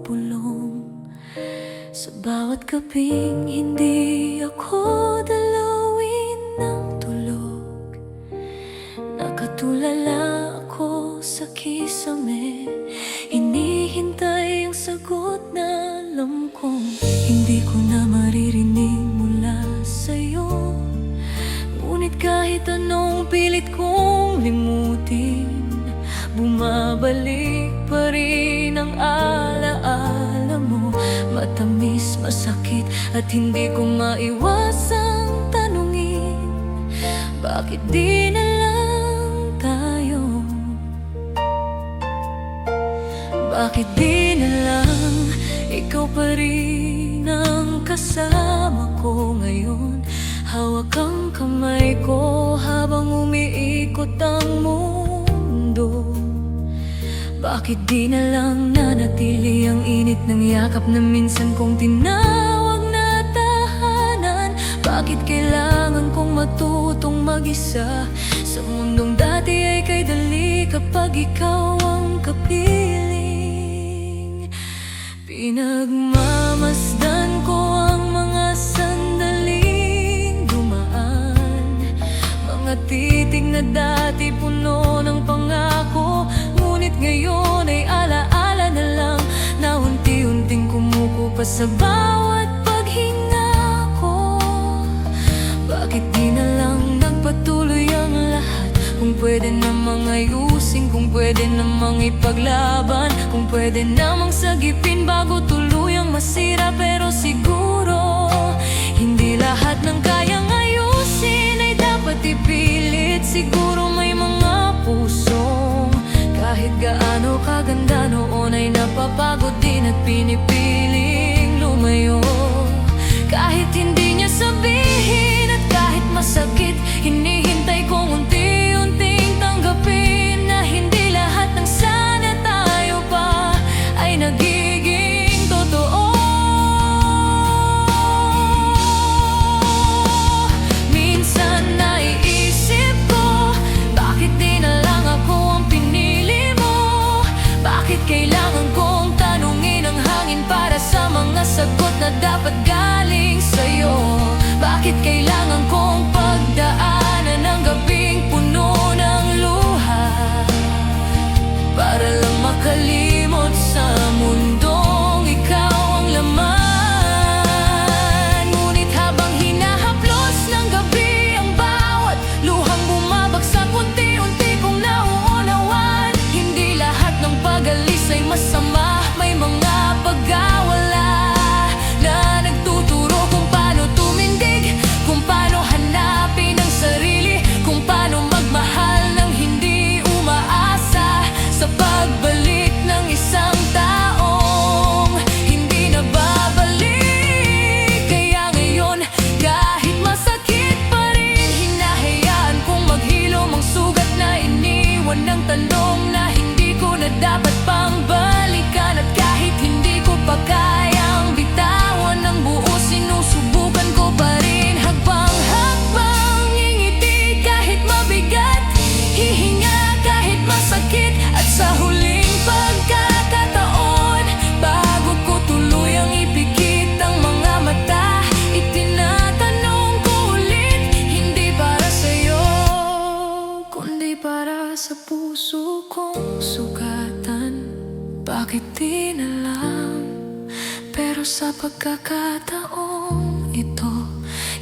bumubulong sa bawat gabing hindi ako dalawin ng tulog. Nakatulala ako sa kisame, hinihintay ang sagot na alam kong hindi ko na maririnig mula sa'yo. Ngunit kahit anong pilit kong limutin, bumabalik pa rin ang alaala mo. Matamis, masakit at hindi ko maiwasang tanungin, bakit di na lang tayo? Bakit di na lang ikaw pa rin ang kasama ko ngayon? Hawak ang kamay ko habang umiikot ang mundo. Bakit di na lang nanatili ang init ng yakap na minsan kong tinawag na tahanan? Bakit kailangan kong matutong mag-isa sa mundong dati ay kay dali kapag ikaw ang kapiling? Pinagmamasdan ko ang mga sandaling dumaan, mga titig na dati puno ng pangako. Ngunit ngayon ay alaala na lang na unti-unting kumukupas sa bawat paghinga ko. Bakit di na lang nagpatuloy ang lahat? Kung pwede namang ayusin, kung pwede namang ipaglaban, kung pwede namang sagipin bago tuluyang masira. Pero siguro hindi lahat ng kayang ayusin ay dapat ipilit. Siguro may mga pusong kahit gaano kaganda noon ay napapagod din at pinipiling lumayo. Kahit hindi niya sabihin at kahit masakit, hinihintay kong unti-unting tanggapin na hindi lahat ng sana tayo pa ay nagiging totoo. Minsan naiisip ko, bakit di na lang ako ang pinili mo? Bakit kailangan kong tanungin ang hangin para sa mga sagot na dapat galing sa'yo? Bakit kailangan kong pagdaanan ang gabing puno ng luha para lang makalimot sa mundong ikaw ang laman? Ngunit habang hinahaplos ng gabi ang bawat luhang bumabagsak, unti-unti kong nauunawan, hindi lahat ng pag-alis ay masama. May mga pagkawala na nagtuturo kung paano tumindig, kung paano hanapin ang sarili, kung paano magmahal ng hindi umaasa sa pagbalik ng isang taong hindi na babalik. Kaya ngayon, kahit masakit pa rin, hinahayaan kong maghilom ang sugat na iniwan ng tanong na hindi ko na dapat pang balikan. At kahit hindi ko pa kayang bitawan ng buo, sinusubukan ko pa rin hakbang-hakbang ngingiti kahit mabigat, hihinga kahit masakit. At sa huling pagkakataon, bago ko tuluyang ipikit ang mga mata, itinatanong ko ulit, hindi para sa'yo, kundi para sa puso kong sugatan. Bakit di na lang? Pero sa pagkakataong ito,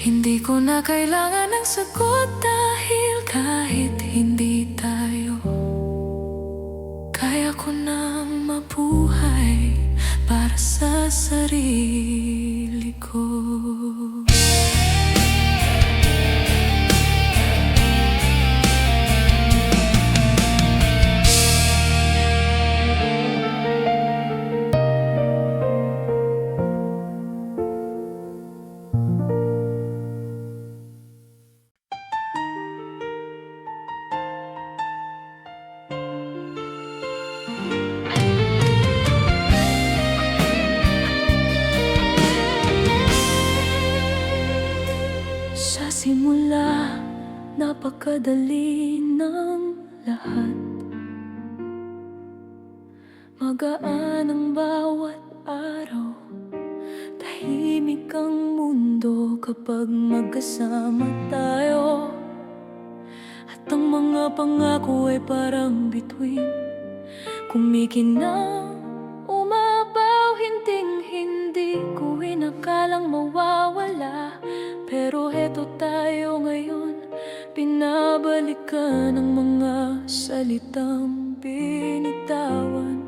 hindi ko na kailangan ng sagot, dahil kahit hindi tayo, kaya ko nang mabuhay para sa sarili ko. simula, napakadali ng lahat. Magaan ang bawat ang mundo kapag magkasama tayo. At ang mga pangako ay parang bituin, kumikinang, umabaw, hindi ko inakalang mawawala. Pero heto tayo ngayon, pinabalikan ang mga salitang binitawan.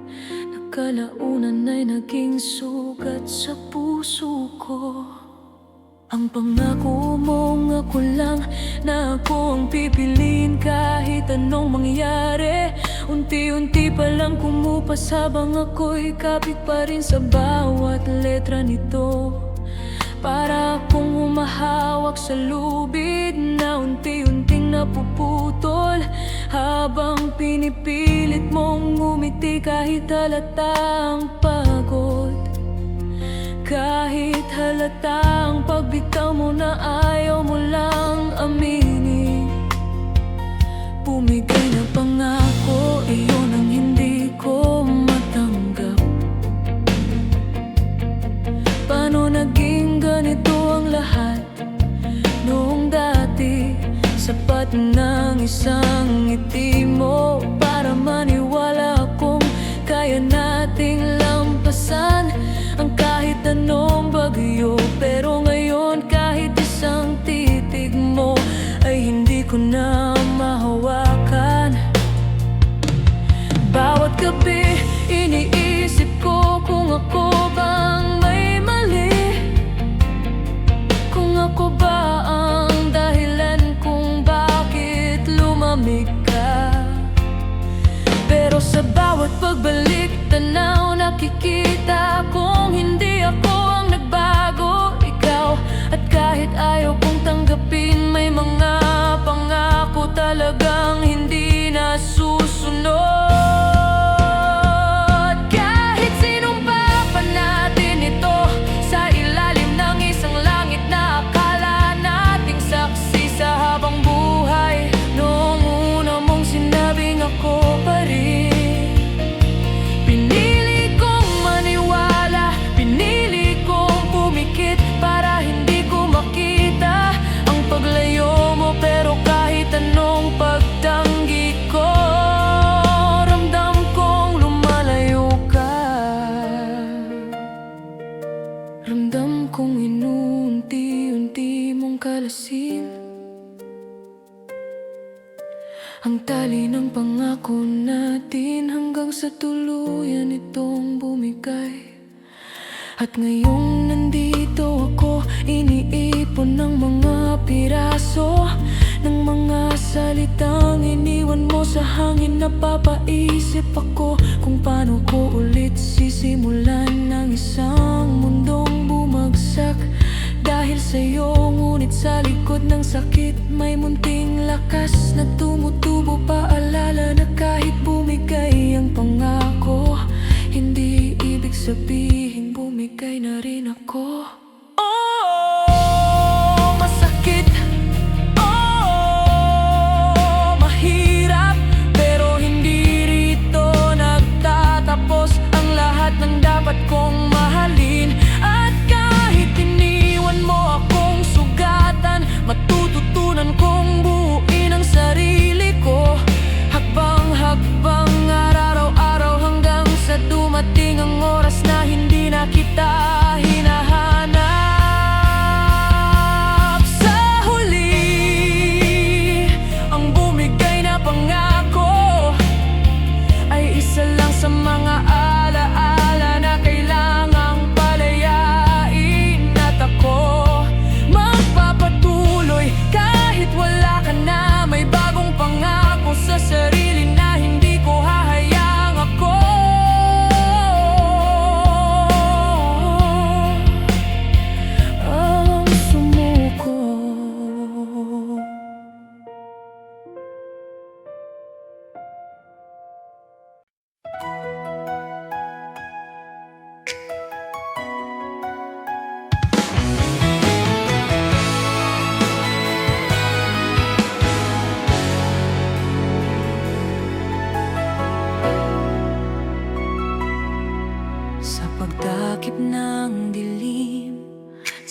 Kalaunan ay naging sugat sa puso ko. Ang pangako mong ako lang, na ako ang pipiliin kahit anong mangyari. Unti-unti pa lang kumupas habang ako'y kapit pa rin sa bawat letra nito. Para akong humahawak sa lubid na unti-unting napuputol, habang pinipilit mong ngumiti kahit halatang pagod. Kahit halatang pagbitaw mo na ayaw mo lang aminin. Bumigay na pangako, iyon ang hindi ko matanggap. Paano naging ganito ang lahat? Noong dati, sapat ng isang ngiti mo para maniwala akong kaya nating lampasan ang kahit anong bagyo. Pero ngayon kahit isang titig mo ay hindi ko na mahawakan. Bawat gabi iniisip ko kung ako bang may mali, kung ako ba ang dahilan kung bakit lumamig ka. Pero sa bawat pagbalik tanaw nakikita kong hindi ako ang nagbago, ikaw. At kahit ayaw kong tanggapin, may mga pangako talagang hindi nasusunod. Kahit sinumpa pa natin ito sa ilalim ng isang langit na akala nating saksi sa habang buhay. Noong una mong sinabing ako pa rin, pinili kong maniwala, pinili kong pumikit para hindi ko makita ang paglayo mo. Pero kahit anong pagtanggi ko, ramdam kong lumalayo ka. Ramdam kong inuunti-unti mong kalasin ang tali ng pangako natin, hanggang sa tuluyan itong bumigay. At ngayong nandito ako, iniipon ng mga piraso ng mga salitang iniwan mo sa hangin. Napapaisip ako kung paano ko ulit sisimulan ng isang mundong bumagsak dahil sa'yo. Ngunit sa likod ng sakit may munting lakas na tumutubo, paalala na kahit bumigay ang pangako, hindi ibig sabihin bumigay na rin ako. Oh, masakit, oh, mahirap, pero hindi rito nagtatapos ang lahat ng dapat kong mahalin. At kahit iniwan mo akong sugatan, matututunan kong buuin ang sarili ko. Hakbang-hakbang, araw-araw, hanggang sa dumating ang oras na hindi na kita hinahanap. Sa huli, ang bumigay na pangako ay isa lang sa mga alaala na kailangang palayain. At ako magpapatuloy kahit wala ka na, may bagong pangako sa sarili na hindi ko hahayang ako ang sumuko. Sa pagtakip ng dilim,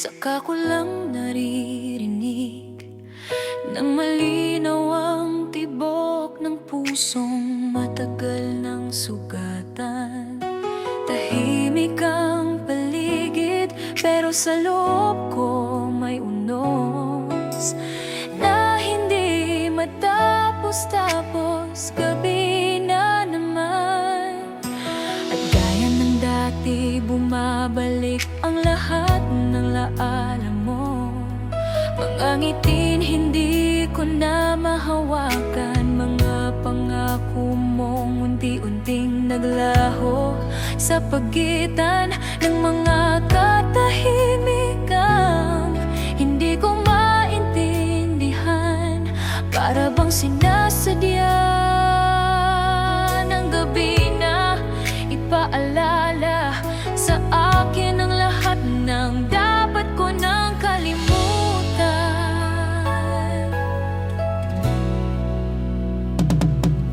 saka ko lang naririnig nang malinaw ang tibok ng pusong matagal ng sugatan. Tahimik ang paligid, pero sa loob ko may unos na hindi matapos-tapos. Gabi na naman, at gaya ng dati bumabalik ang lahat ng laala mo. Mga ngitin hindi ko na mahawakan, mga pangako mong unti-unting naglaho sa pagitan ng mga katahimikang hindi ko maintindihan. Para bang sinasadya ng gabi na ipaalala sa akin ang lahat ng dapat ko nang kalimutan.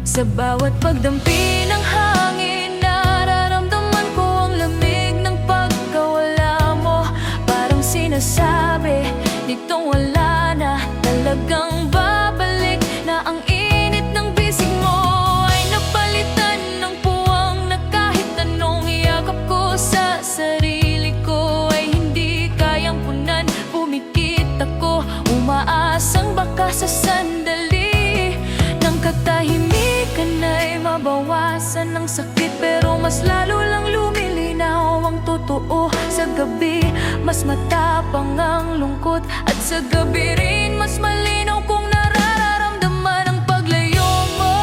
Sa bawat pagdampi ng hangin, nararamdaman ko ang lamig ng pagkawala mo. Parang sinasabi nitong wala na, talagang babalik na ang init ng bisig mo ay napalitan ng puwang na kahit anong yakap ko sa sarili ko ay hindi kayang punan. Pumikit ako, umaasang baka sa sandali ng katahimikan ay mabawasan ng sakit, pero mas lalo lang lumilinaw ang totoo. Sa gabi mas matapang ang lungkot, at sa gabi rin mas malinaw kung nararamdaman ang paglayo mo.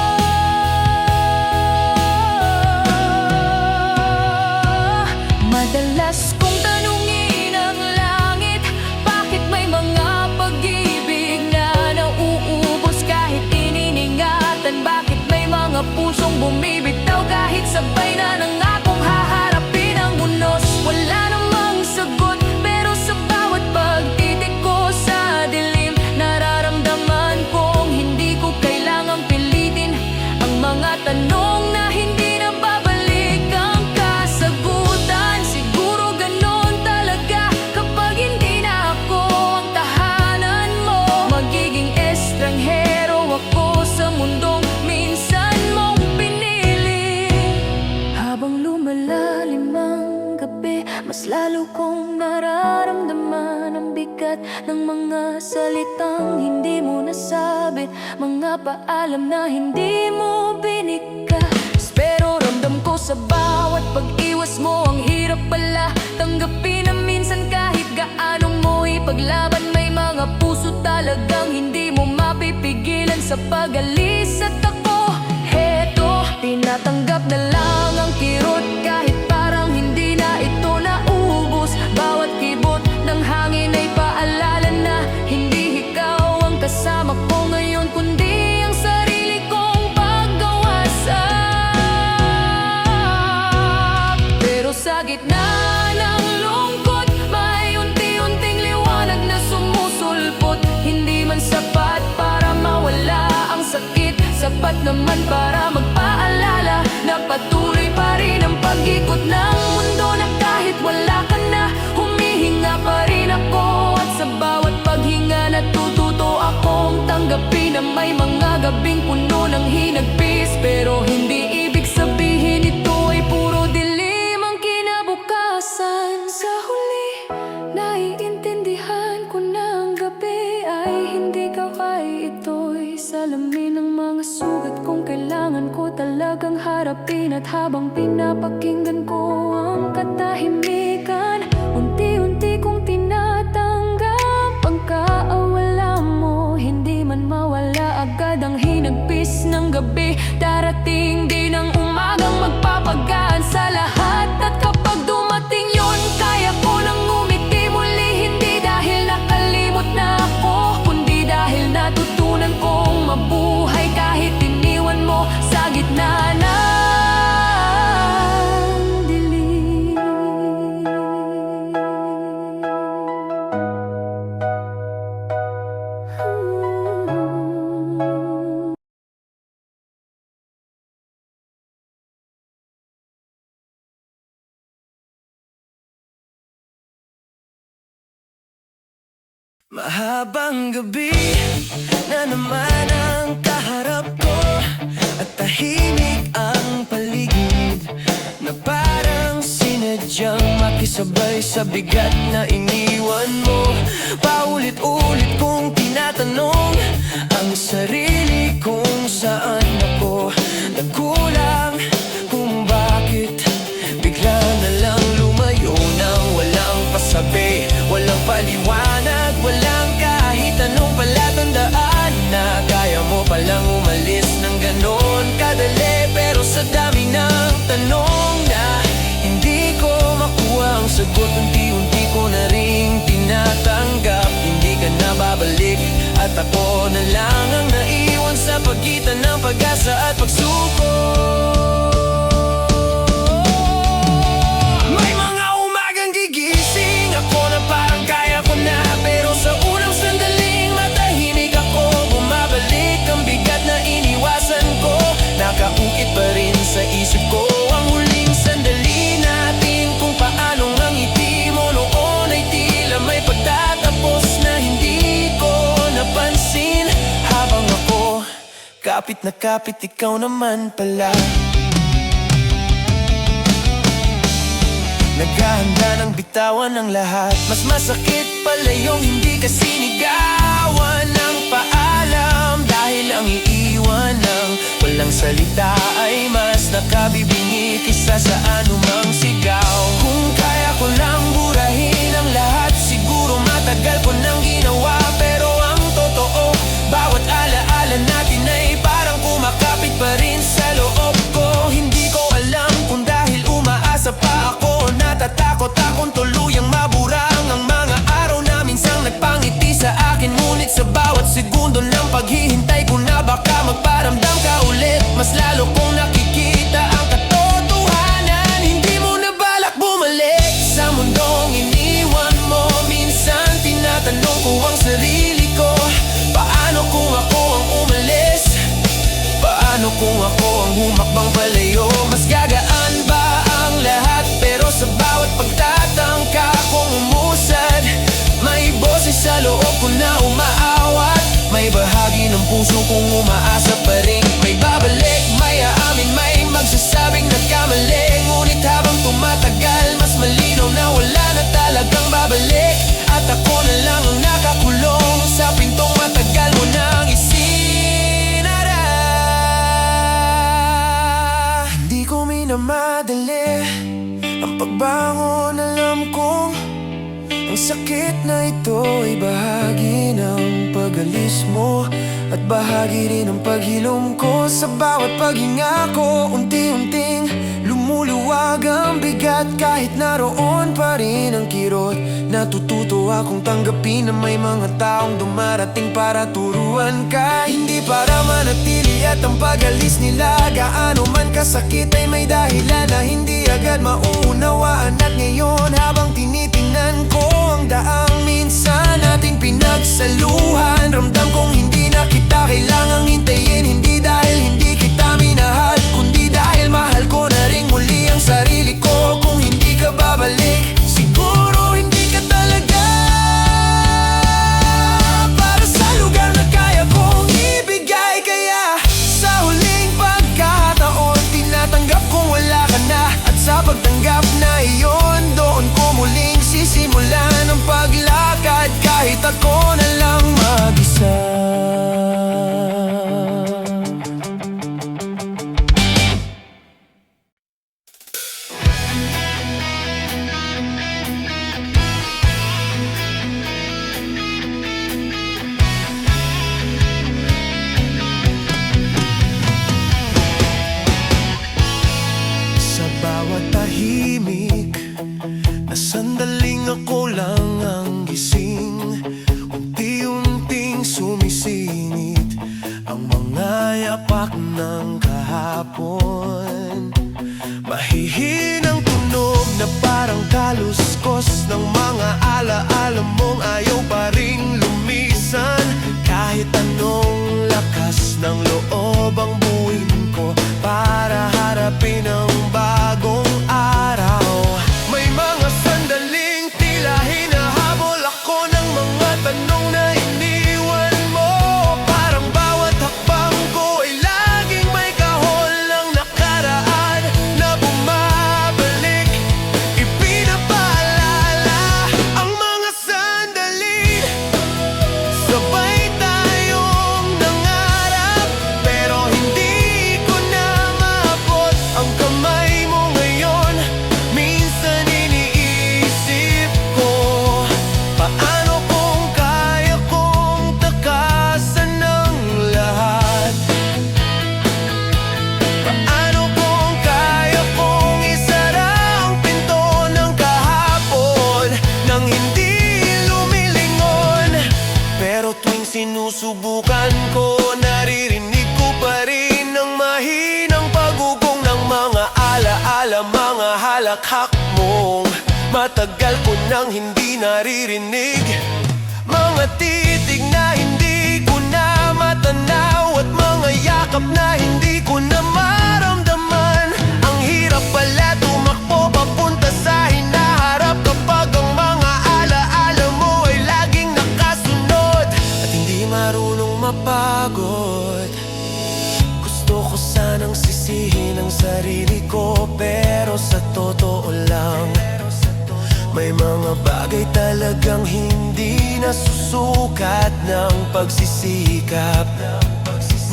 Madalas kong tanungin ang langit, bakit may mga pag-ibig na nauubos kahit ininingatan? Bakit may mga pusong bumibitaw kahit sabay na nangakong haharapin ang unos? Wala namang sagot, pero sa bawat pagtitig ko sa dilim, nararamdaman kong hindi ko kailangang pilitin ang mga tanong na hindi na babalik ang kasagutan. Siguro ganon talaga kapag hindi na ako ang tahanan mo. Magiging estranghero ako sa mundong minsan mong pinili. Habang lumalalim ang gabi, mas lalo kong nararamdaman ang bigat ng mga salitang hindi mo nasabi, mga paalam na hindi mo binigkas. Pero ramdam ko sa bawat pag-iwas mo, ang hirap pala tanggapin na minsan kahit gaano mo ipaglaban, may mga puso talagang hindi mo mapipigilan sa pag-alis. At ako, heto, tinatanggap na lang ang kirot kahit parang hindi na ito naubos. Bawat kibot ng hangin ay paalala na hindi ikaw ang kasama ko ngayon, kundi ang sarili kong paggawasak. Pero sa gitna ng lungkot, may unti-unting liwanag na sumusulpot. Hindi man sapat para mawala ang sakit, sapat naman para magpaalala na patuloy pa rin ang pag-ikot ng mundo, na kahit wala ka na, humihinga pa rin ako. At sa bawat paghinga natututo akong tanggapin na may mga gabing puno ng hinagpis, pero hindi ibig sabihin ito ay puro dilim ang kinabukasan. Sa huli, naiintindihan ko na ang gabi ay hindi kaway. Ito'y salamin ng mga sugat kung kailangan ko talagang harapin. At habang pinapakinggan ko ang katahimikan, unti-unti kong tinatanggap ang kaawala mo. Hindi man mawala agad ang hinagpis ng gabi, darating din ang umagang magpapagaan sa lahat. At kapag dumating yun, kaya ko nang ngumiti muli, hindi dahil nakalimot na ako, kundi dahil natutunan kong mabuhay kahit iniwan mo sa gitna ng dilim. Mahabang gabi na naman ang kaharap ko, at tahimik ang paligid na parang sinadyang makisabay sa bigat na iniwan mo. Paulit-ulit kong tinatanong ang sarili kung saan ako nagkulang, kung bakit bigla na lang lumayo nang walang pasabi, walang paliwanag, walang kahit anong palatandaan na kaya mo palang umalis ng ganon kadali. Pero sa dami ng tanong na hindi ko makuha ang sagot, unti-unti ko na ring tinatanggap hindi ka na babalik, at ako na lang ang naiwan sa pagitan ng pag-asa at pagsuko. May mga umagang gigising ako na parang kaya ko na, pero sa unang sandaling matahimik ako. Bumabalik ang bigat na iniwasan ko, nakaukit pa rin sa isip ko ang huling sandali natin, kung paano ang ngiti mo noon ay tila may pagtatapos na hindi ko napansin. Habang ako kapit na kapit, ikaw naman pala naghahanda ng bitawan ng lahat. Mas masakit pala yung hindi ka sinigawan ng paalam, dahil ang iiwan ng walang salita ay mas nakabibingi kisa sa anumang sigaw. Kung kaya ko lang burahin ang lahat, siguro matagal ko nang ginawa. Pero ang totoo, bawat alaala natin ay parang kumakapit pa rin sa loob ko. Hindi ko alam kung dahil umaasa pa ako, natatakot akong tuluyang maburang ang mga araw na minsang nagpangiti sa akin. Ngunit sa bawat segundo ng paghihintay ko na baka magparamdam ka ulit, mas lalo kong nakikita ang katotohanan. Hindi mo na balak bumalik sa mundong iniwan mo. Minsan tinatanong ko ang sarili ko, paano kung ako ang umalis? Paano kung ako ang humakbang palayo? Mas gagaan ba ang lahat? Pero sa bawat pagtatangka kong umusad, may boses sa loob ko na umaawat. May bahagi ng puso kong umaasa pa rin may babalik, may aamin, may magsasabing nagkamali. Ngunit habang tumatagal, mas malinaw na wala na talagang babalik, at ako na lang ang nakakulong sa pintong matagal mo nang isinara. Hindi ko minamadali ang pagbangon, alam kong ang sakit na ito ay bahagi ng pag-alis mo, at bahagi rin ng paghilom ko. Sa bawat paghinga ko, unti-unting lumuluwag ang bigat, kahit naroon pa rin ang kirot. Natututo akong tanggapin na may mga taong dumarating para turuan ka, hindi para manatili. At ang pag-alis nila, gaano man kasakit, ay may dahilan na hindi agad mauunawaan. At ngayon habang tinitingnan ko ang daang minsan nating pinagsaluhan, ramdam kong hindi na kita kailangang hintayin. Hindi dahil hindi kita minahal, kundi dahil mahal ko na rin muli ang sarili ko. Kung hindi ka babalik, siguro hindi ka talaga para sa lugar na kaya kong ibigay. Kaya sa huling pagkakataon, tinatanggap kong wala ka na, at sa pagtanggap na iyon, doon ko muling sisimulan ang paglakad, kahit ako na lang mag-isa. Sa bawat tahimik na sandaling ako lang ang gising, unti-unting sumisingit ang mga yapak ng kahapon. Mahihinang tunog na parang kaluskos ng mga alaala mong ayaw pa ring lumisan. Kahit anong lakas ng loob ang buuin ko para harapin ang bagong araw. May mga sandaling tila hinahabol ako ng mga tanong Matagal ko nang hindi naririnig mga titig na hindi ko na matanaw, at mga yakap na hindi ko na maramdaman. Ang hirap pala tumakbo papunta sa hinaharap kapag ang mga alaala mo ay laging nakasunod at hindi marunong mapagod. Gusto ko sanang sisihin ang sarili ko, pero sa totoo lang may mga bagay talagang hindi nasusukat ng pagsisikap.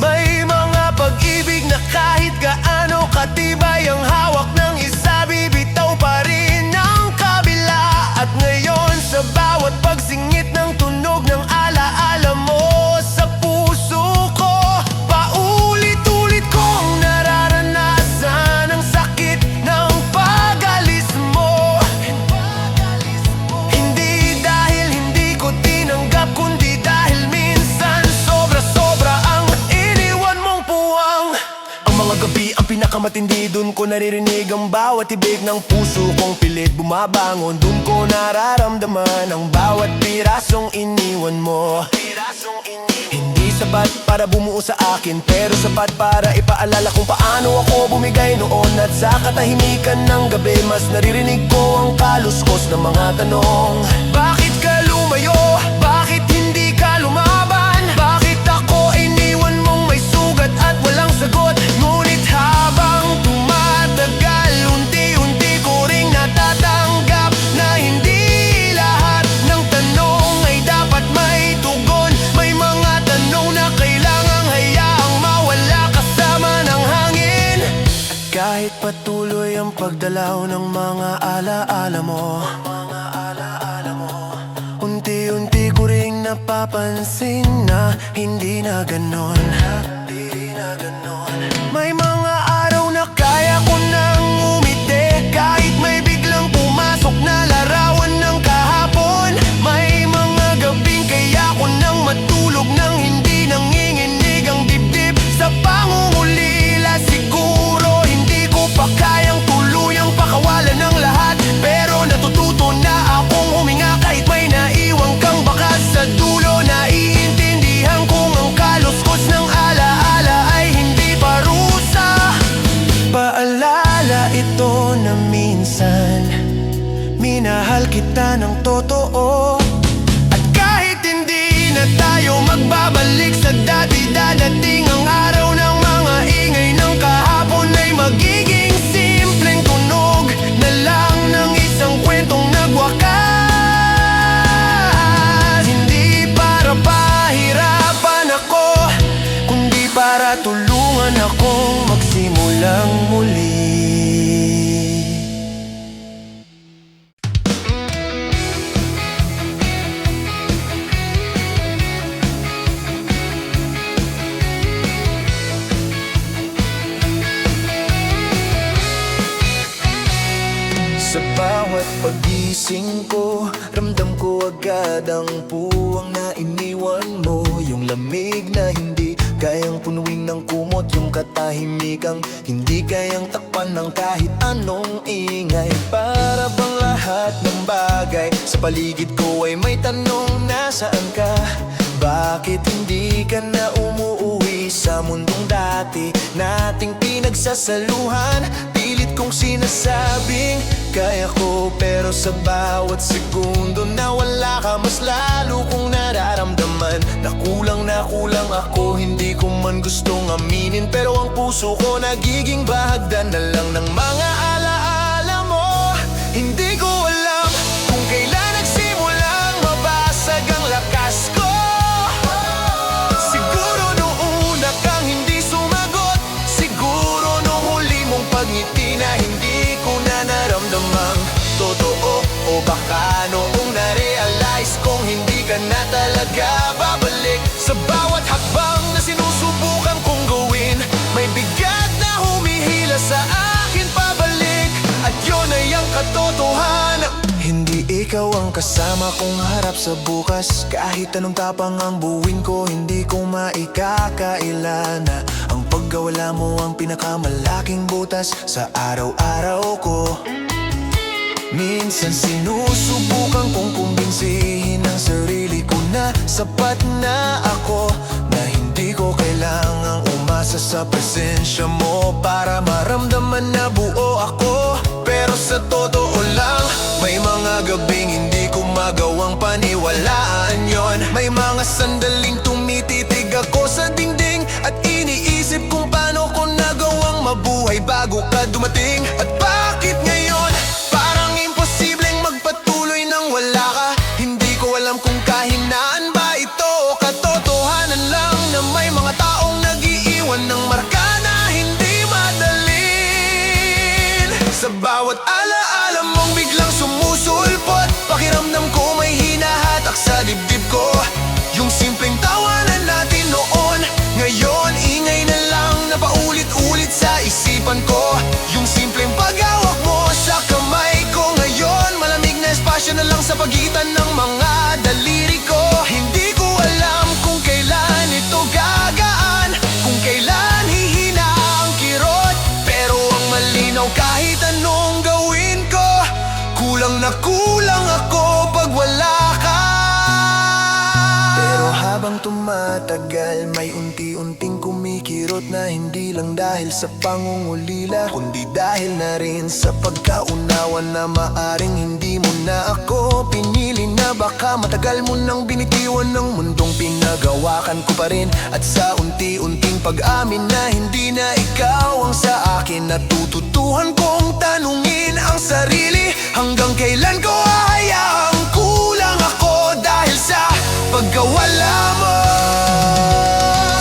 May mga pag-ibig na kahit gaano katibay ang hawak ng isa, bibitaw pa rin ang kabila. At ngayon sa bawat pagsingit ng tunog ng alaala mo sa puso ko, paulit-ulit kong nararanasan ang sakit ng pag-alis mo. Hindi dahil hindi ko tinanggap, kundi dahil minsan sobra-sobra ang iniwan mong puwang. Ang mga gabi ang pinakamatindi, dun ko naririnig ang bawat tibig ng puso kong pilit bumabangon. Dun ko nararamdaman ang bawat pirasong iniwan mo. Hindi sapat para bumuo sa akin, pero sapat para ipaalala kung paano ako bumigay noon. At sa katahimikan ng gabi, mas naririnig ko ang kaluskos ng mga tanong. Bakit ka lumayo? Bakit hindi ka lumaban? Bakit ako iniwan mong may sugat at walang sagot? Ngunit habang tumatagal, unti-unti ko ring natatanggap na hindi lahat ng tanong ay dapat may tugon. May mga tanong na kailangang hayaang mawala kasama ng hangin. At kahit patuloy ang pagdalaw ng mga alaala mo, unti-unti ko ring napapansin na hindi na ganon. May mga araw na kaya ko nang umiti, kahit may biglang pumasok na larawan ng kahapon. May mga gabing kaya ko nang matulog nang hindi nanginginig ang dibdib sa pangungulila. Siguro hindi ko pa kayang tuluyang pakawalan ng lahat, pero natututo na akong huminga kahit may naiwang kang bakas sa dulo. Naiintindihan kong ang kaluskos ng alaala ay hindi parusa. Paalala ito na minsan minahal kita ng totoo. At kahit hindi na tayo magbabalik sa dati, dadating ang araw ng mga ingay ng kahapon ay magiging simpleng tunog na lang ng isang kwentong nagwakas. Hindi para pahirapan ako, kundi para tulungan akong magsimulang muli. Sa bawat pagising ko, ramdam ko agad ang puwang na iniwan mo. Yung lamig na hindi kayang punuin ng kumot, yung katahimikang hindi kayang takpan ng kahit anong ingay. Para bang lahat ng bagay sa paligid ko ay may tanong, nasaan ka? Bakit hindi ka na umuuwi sa mundong dati nating pinagsasaluhan? Pilit kong sinasabing kaya ko, pero sa bawat segundo na wala ka, mas lalo kong nararamdaman na kulang ako. Hindi ko man gustong aminin, pero ang puso ko nagiging bahagdan na lang ng mga alaala mo. Hindi ko alam kung kailan nagsimulang mabasag ang lakas ko. Siguro noong una kang hindi sumagot, siguro noong huli mong pagngiti na hindi ko na naramdamang totoo. O baka noong na-realize kong hindi ka na talaga babalik. Sa bawat hakbang na sinusubukan kong gawin, may bigat na humihila sa akin pabalik. At yun ay ang katotohanan. Hindi ikaw ang kasama kong harap sa bukas. Kahit anong tapang ang buwin ko, hindi ko maikakaila na ang pagkawala mo ang pinakamalaking butas sa araw-araw ko. Minsan sinusubukan kong kumbinsihin ang sarili ko na sapat na ako, na hindi ko kailangang umasa sa presensya mo para maramdaman na buo ako. Pero sa totoo lang, may mga gabing hindi ko magawang paniwalaan yon. May mga sandaling tumititig ako sa dingding at iniisip kung paano ko nagawang mabuhay bago ka dumating. At bakit ngayon parang imposibleng magpatuloy nang wala ka? Hindi ko alam kung kahinaan ba ito o katotohanan lang na may mga taong nag-iiwan ng marka na hindi madalin. Sa bawat alaala mong biglang sumusulpot, pakiramdam ko may hinahatak sa dibdib ko. Yung simpleng tawanan natin noon, ngayon ingay na lang na paulit-ulit sa isipan ko. Yung simpleng paghawak mo sa kamay ko, ngayon malamig na espasyo na lang sa pagitan ng mga daliri ko. Hindi ko alam kung kailan ito gagaan, kung kailan hihina ang kirot, pero ang malinaw kahit anong gawin ko, kulang na kulang ako pag wala ka. Pero habang tumatagal, may unti-unting kumikirot na hindi lang dahil sa pangungulila, kundi dahil na rin sa pagkaunawa na maaring hindi mo na ako pinili, na baka matagal mo nang binitiwan ng mundong pinagawakan ko pa rin. At sa unti-unting pag-amin na hindi na ikaw ang sa akin, natututuhan kong tanungin ang sarili, hanggang kailan ko hahayaang kulang ako dahil sa pagkawala mo.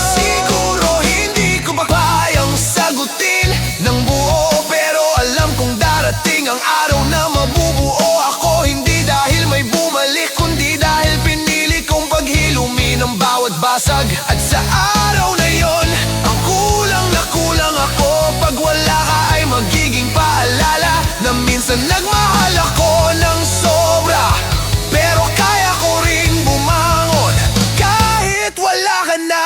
Siguro hindi ko pa kayang sagutin ng buo, pero alam kong darating ang araw na mabubuo ako. Hindi dahil may bumalik, kundi dahil pinili kong paghilumin ang bawat basag. At sa araw na yon, ang kulang na kulang ako pag wala ka ay magiging paalala na minsan nagmahal ako ng sobra, pero kaya ko ring bumangon kahit wala ka na.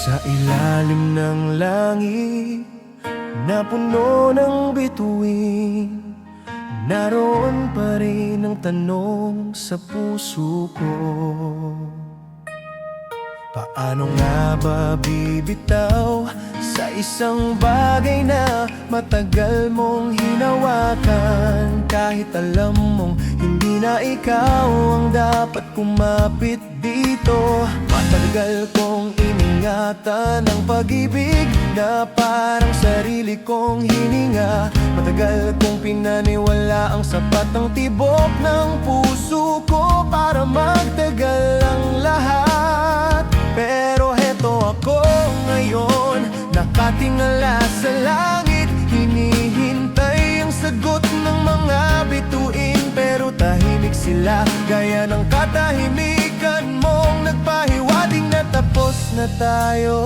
Sa ilalim ng langit na puno ng bituin, naroon pa rin ang tanong sa puso ko. Paano nga ba bibitaw sa isang bagay na matagal mong hinawakan, kahit alam mong hindi na ikaw ang dapat kumapit dito? Matagal kong iningatan ang pag-ibig na parang sarili kong hininga. Matagal kong pinaniwala ang sapat ng tibok ng puso ko para magtagal ang lahat. Pero heto ako ngayon, nakatingala sa langit, hinihintay ang sagot ng mga bituin. Pero tahimik sila, gaya ng katahimikan mong nagpahiwating na tapos na tayo.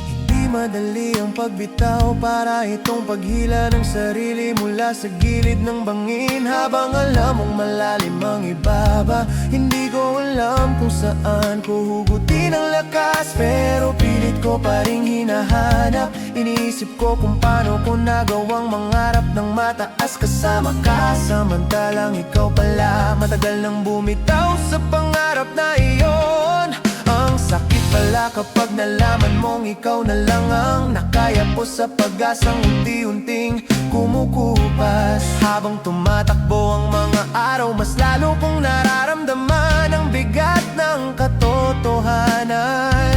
Hindi madali ang pagbitaw, para itong paghila ng sarili mula sa gilid ng bangin. Habang alam mong malalim ang ibaba, hindi ko alam kung saan ko hugutin ang lakas, pero pilit ko pa rin hinahanap. Iniisip ko kung paano ko nagawang mangarap ng mataas kasama ka, samantalang ikaw pala matagal nang bumitaw sa pangarap na iyon. Ang sakit pala kapag nalaman mong ikaw na lang ang nakaya po sa pag-asang unti-unting kumukupas. Habang tumatakbo ang mga araw, mas lalo kong nararamdaman ang bigat ng katotohanan.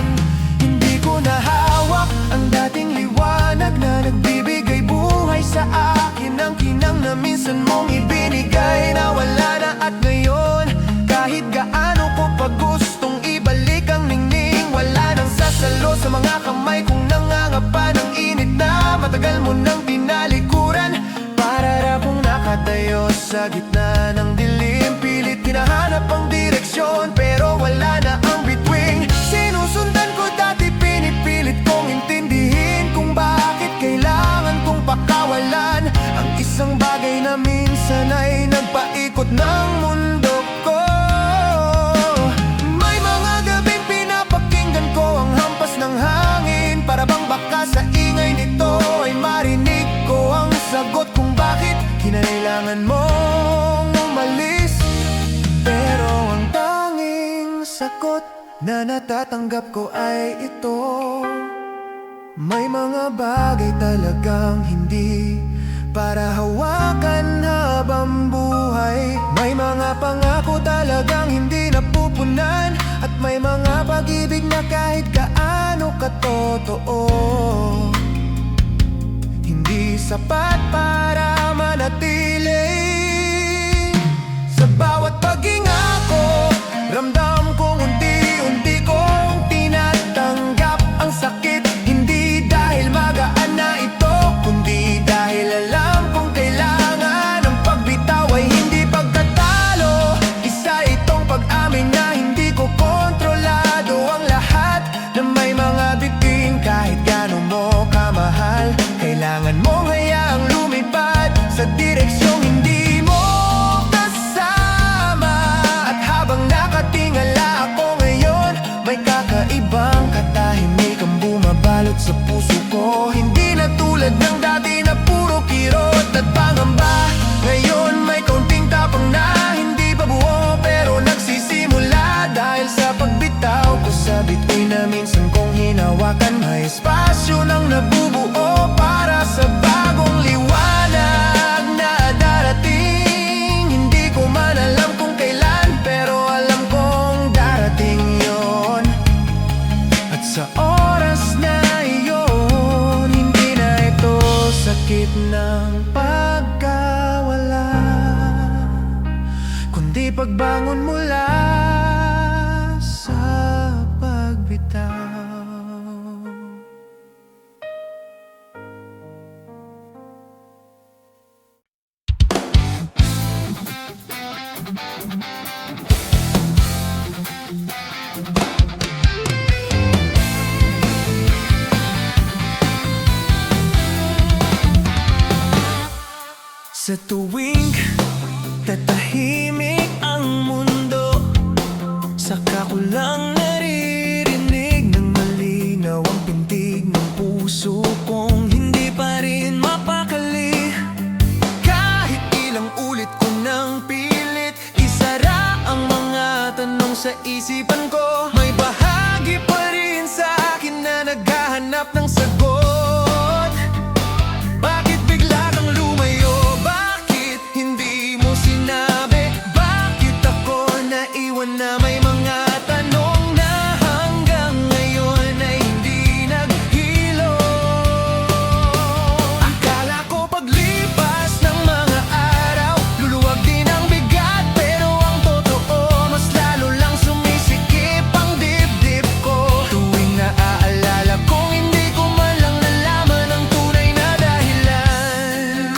Hindi ko na hawak ang dating liwanag na nagbibigay buhay sa akin. Ang kinang na minsan mong ibinigay na wala na, at ngayon kahit gaano ko pa gustong ibalik ang ningning, wala nang sasalo sa mga kamay kong nangangapa ng init na matagal mo nang tinalikuran. Para sa gitna ng dilim. Pilit hinahanap ang direksyon, pero wala na ang bituin. Sinusundan ko dati, pinipilit kong intindihin kung bakit kailangan kong pakawalan ang isang bagay na minsan ay nagpaikot ng mundo ko. May mga gabing pinapakinggan ko ang hampas ng hangin, para bang baka sa ingay nito ay marinig ko ang sagot kung bakit kinailangan mong umalis. Pero ang tanging sagot na natatanggap ko ay ito: may mga bagay talagang hindi para hawakan habang buhay. May mga pangako talagang hindi napupunan, at may mga pag-ibig na kahit gaano katotoo hindi sapat para manatili. Sa bawat paghinga ko, ramdam kong unti-unti kong tinatanggap ang sakit. Hindi dahil magaan na ito, kundi dahil alam kong kailangan ang pagbitaw ay hindi pagkatalo. Isa itong pag-amin na hindi ko kontrolado ang lahat, na may mga bigting kahit gaano mo kamahal, kailangan mong hayaang lumipad sa direksyong hindi mo kasama. At habang nakatingala ako ngayon, may kakaibang katahimikang bumabalot sa puso ko. Hindi na tulad ng dati na puro kirot at pangamba. Ngayon may kaunting tapang na hindi pa buo, pero nagsisimula dahil sa pagbitaw ko sa bituin na minsan kong hinawakan. May espasyo nang nabubuo para sa bagong liwanag na darating. Hindi ko man alam kung kailan, pero alam kong darating yon. At sa oras na iyon, hindi na ito sakit ng pagkawala, kundi pagbangon mula sa pagbitaw. Sa tuwing tatahimik ang mundo, saka ko lang naririnig ng malinaw ang pintig ng puso kong hindi pa rin mapakali. Kahit ilang ulit ko nang pilit isara ang mga tanong sa isipan ko, may bahagi pa rin sa akin na naghahanap ng sagot. Bakit bigla kang lumayo? Bakit hindi mo sinabi? Bakit ako naiwan na may mga tanong na hanggang ngayon ay hindi naghilo? Akala ko paglipas ng mga araw, luluwag din ang bigat, pero ang totoo, mas lalo lang sumisikip ang dibdib ko. Tuwing naaalala kong hindi ko man lang nalaman ang tunay na dahilan.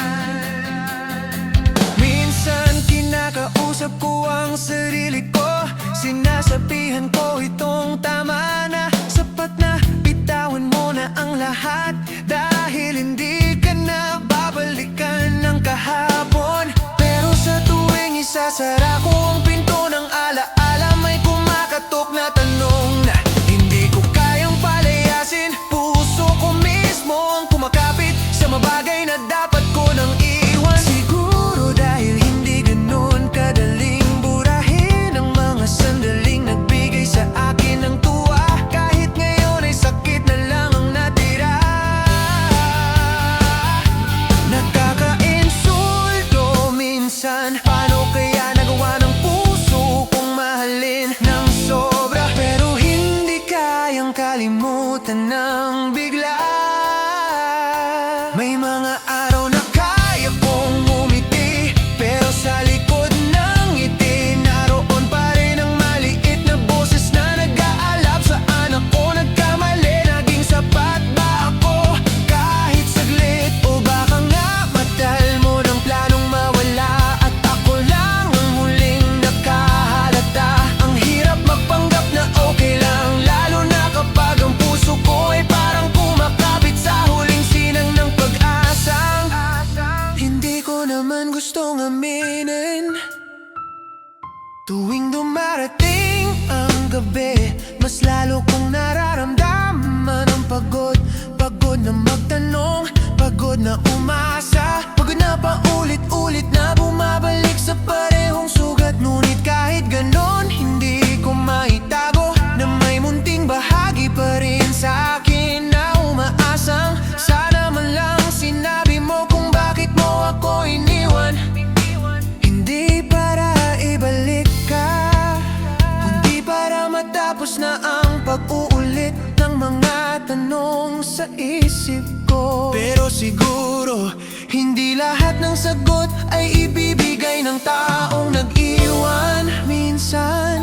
Minsan kinakausap ko ang sarili ko, sinasabihan ko itong tama na, sapat na, bitawan mo na ang lahat, dahil hindi ka na babalikan ng kahapon. Pero sa tuwing isasara ko ang pinto ng alaala, may kumakatok na tanong na hindi ko kayang palayasin. Puso ko mismo ang kumakapit sa mabagay na dapat ko nang iwan. Siguro dahil hindi ganun kadaling burahin ang mga sandaling nagbigay sa akin ng tuwa, kahit ngayon ay sakit na lang ang natira. Nakaka-insulto minsan, paano kaya nagawa ng puso kong mahalin ng sobra, pero hindi kayang kalimutan ng bigla. May mga araw na kaya kong umiti, pero sa likod ng ngiti naroon pa rin ang maliit na boses na nag-aalab. Saan ako nagkamali? Naging sapat ba ako kahit saglit? O baka nga matal mo ng planong mawala at aminin. Tuwing dumarating ang gabi, mas lalo kong nararamdaman ang pagod. Pagod na magtanong, pagod na umasa, pagod na paulit-ulit na bumabalik sa parehong sugat. Ngunit kahit ganon, hindi ko maitago na may munting bahagi pa rin sa akin na umaasang sana man lang sinabi mo kung bakit mo ako iniwan. Hindi para ibalik ka, kundi para matapos na ang pag-uulit ng mga tanong sa isip ko. Pero siguro, hindi lahat ng sagot ay ibibigay ng taong nag-iwan. Minsan,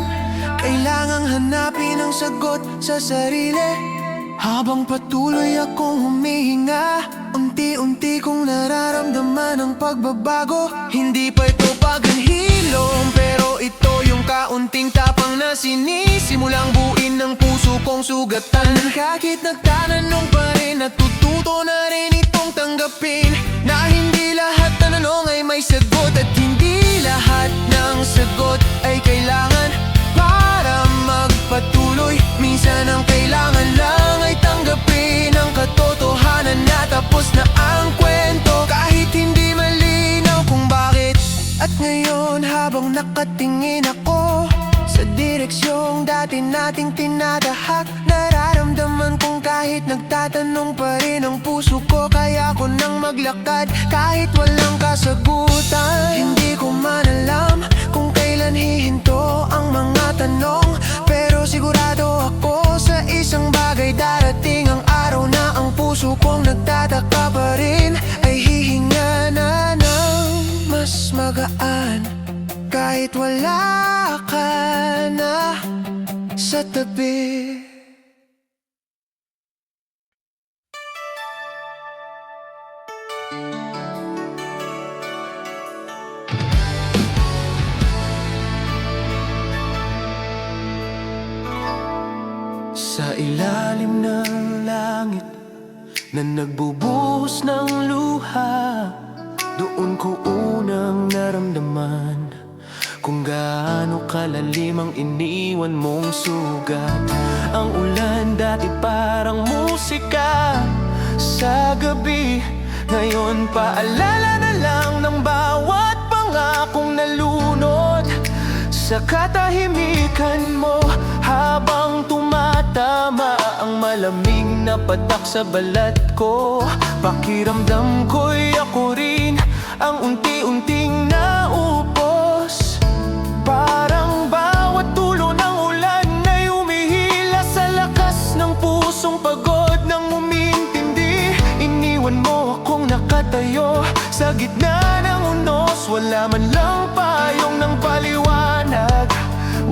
kailangang hanapin ang sagot sa sarili. Habang patuloy akong humihinga, unti-unti kong nararamdaman ang pagbabago. Hindi pa ito paghanghilom, pero ito yung kaunting tapang na sinisimulang buuin ng puso kong sugatan. Kahit nagtatanong pa rin, natututo na rin itong tanggapin na hindi lahat na tanong ay may sagot, at hindi lahat ng sagot ay kailangan para magpatuloy. Minsan ang kailangan lang ay tanggapin ang katotohanan na tapos na ang kwento, kahit hindi malinaw kung bakit. At ngayon habang nakatingin ako sa direksyong dati nating tinatahak, nararamdaman kong kahit nagtatanong pa rin ang puso ko, kaya ko nang maglakad kahit walang kasagutan. Hindi ko man alam kung kailan hihinto ang mga tanong, pero sigurado ako sa isang bagay: darating ang araw na ang puso kong nagtataka pa rin ay hihinga na ng mas magaan, kahit wala ka na sa tabi. Sa ilalim ng langit na nagbubuhos ng luha, doon ko unang naramdaman kung gaano kalalim ang iniwan mong sugat. Ang ulan dati parang musika sa gabi, ngayon paalala na lang ng bawat pangakong nalunod sa katahimikan mo. Habang tumatama ang malamig na patak sa balat ko, pakiramdam ko'y ako rin ang unti-unting naupos. Parang bawat tulo ng ulan ay umihila sa lakas ng pusong pagod nang umintindi. Iniwan mo akong nakatayo sa gitna ng unos, wala man lang payong ng paliwanag,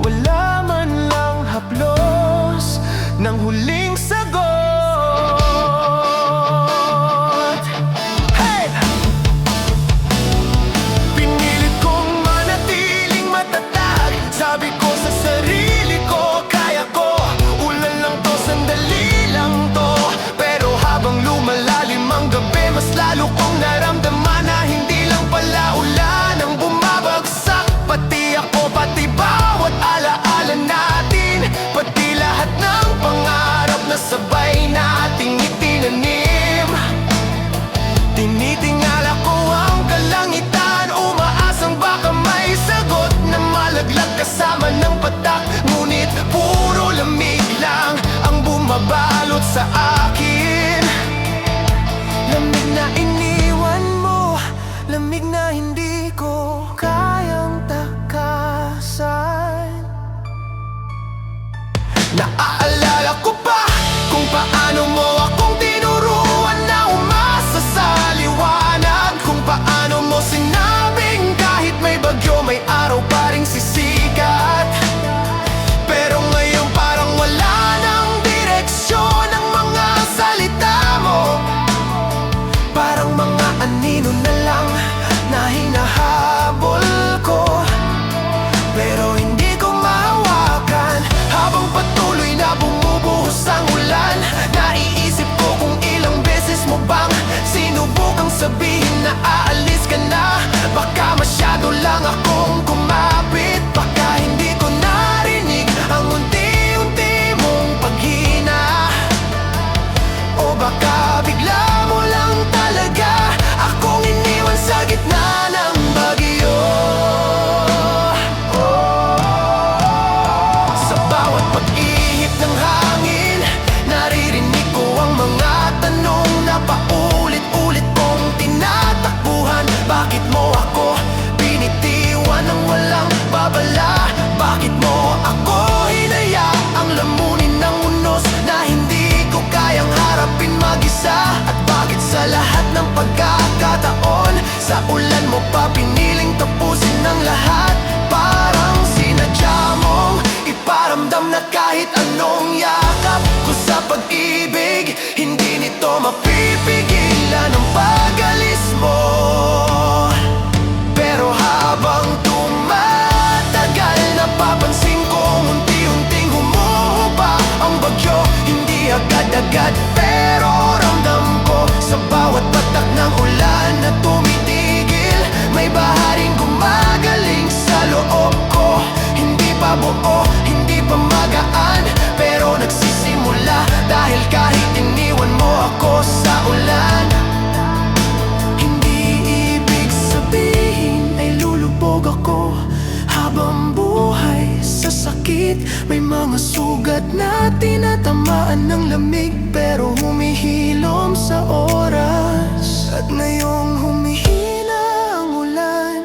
wala man lang haplos ng huling sagot. Hey! Pinilit ko pag-alis mo. Pero habang tumatagal, napapansin kong unti-unting humuhupa ang bagyo. Hindi agad-agad pero ramdam ko sa bawat patak ng ulan na tumitigil. May baharing gumagaling sa loob ko. Hindi pa buo, hindi pa magaan, pero nagsisimula. Dahil kahit iniwan mo ako sa ulan, hindi ibig sabihin ay lulubog ako. Habang buhay sa sakit, may mga sugat na tinatamaan ng lamig, pero humihilom sa oras. At ngayong humihina ang ulan,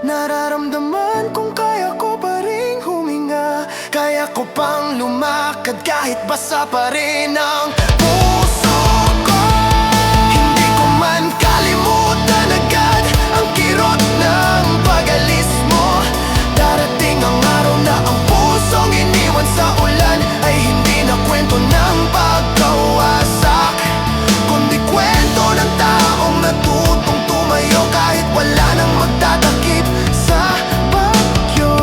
nararamdaman kung kaya ko pa rin huminga. Kaya ko pang lumakad kahit basa pa rin ang puso ko. Hindi ko man kalimutan agad ang kirot ng pag-alis mo. Darating ang araw na ang pusong iniwan sa ulan ay hindi na kwento ng pagkawasak, kundi kwento ng taong natutong tumayo kahit wala nang magtatakip sa bagyo.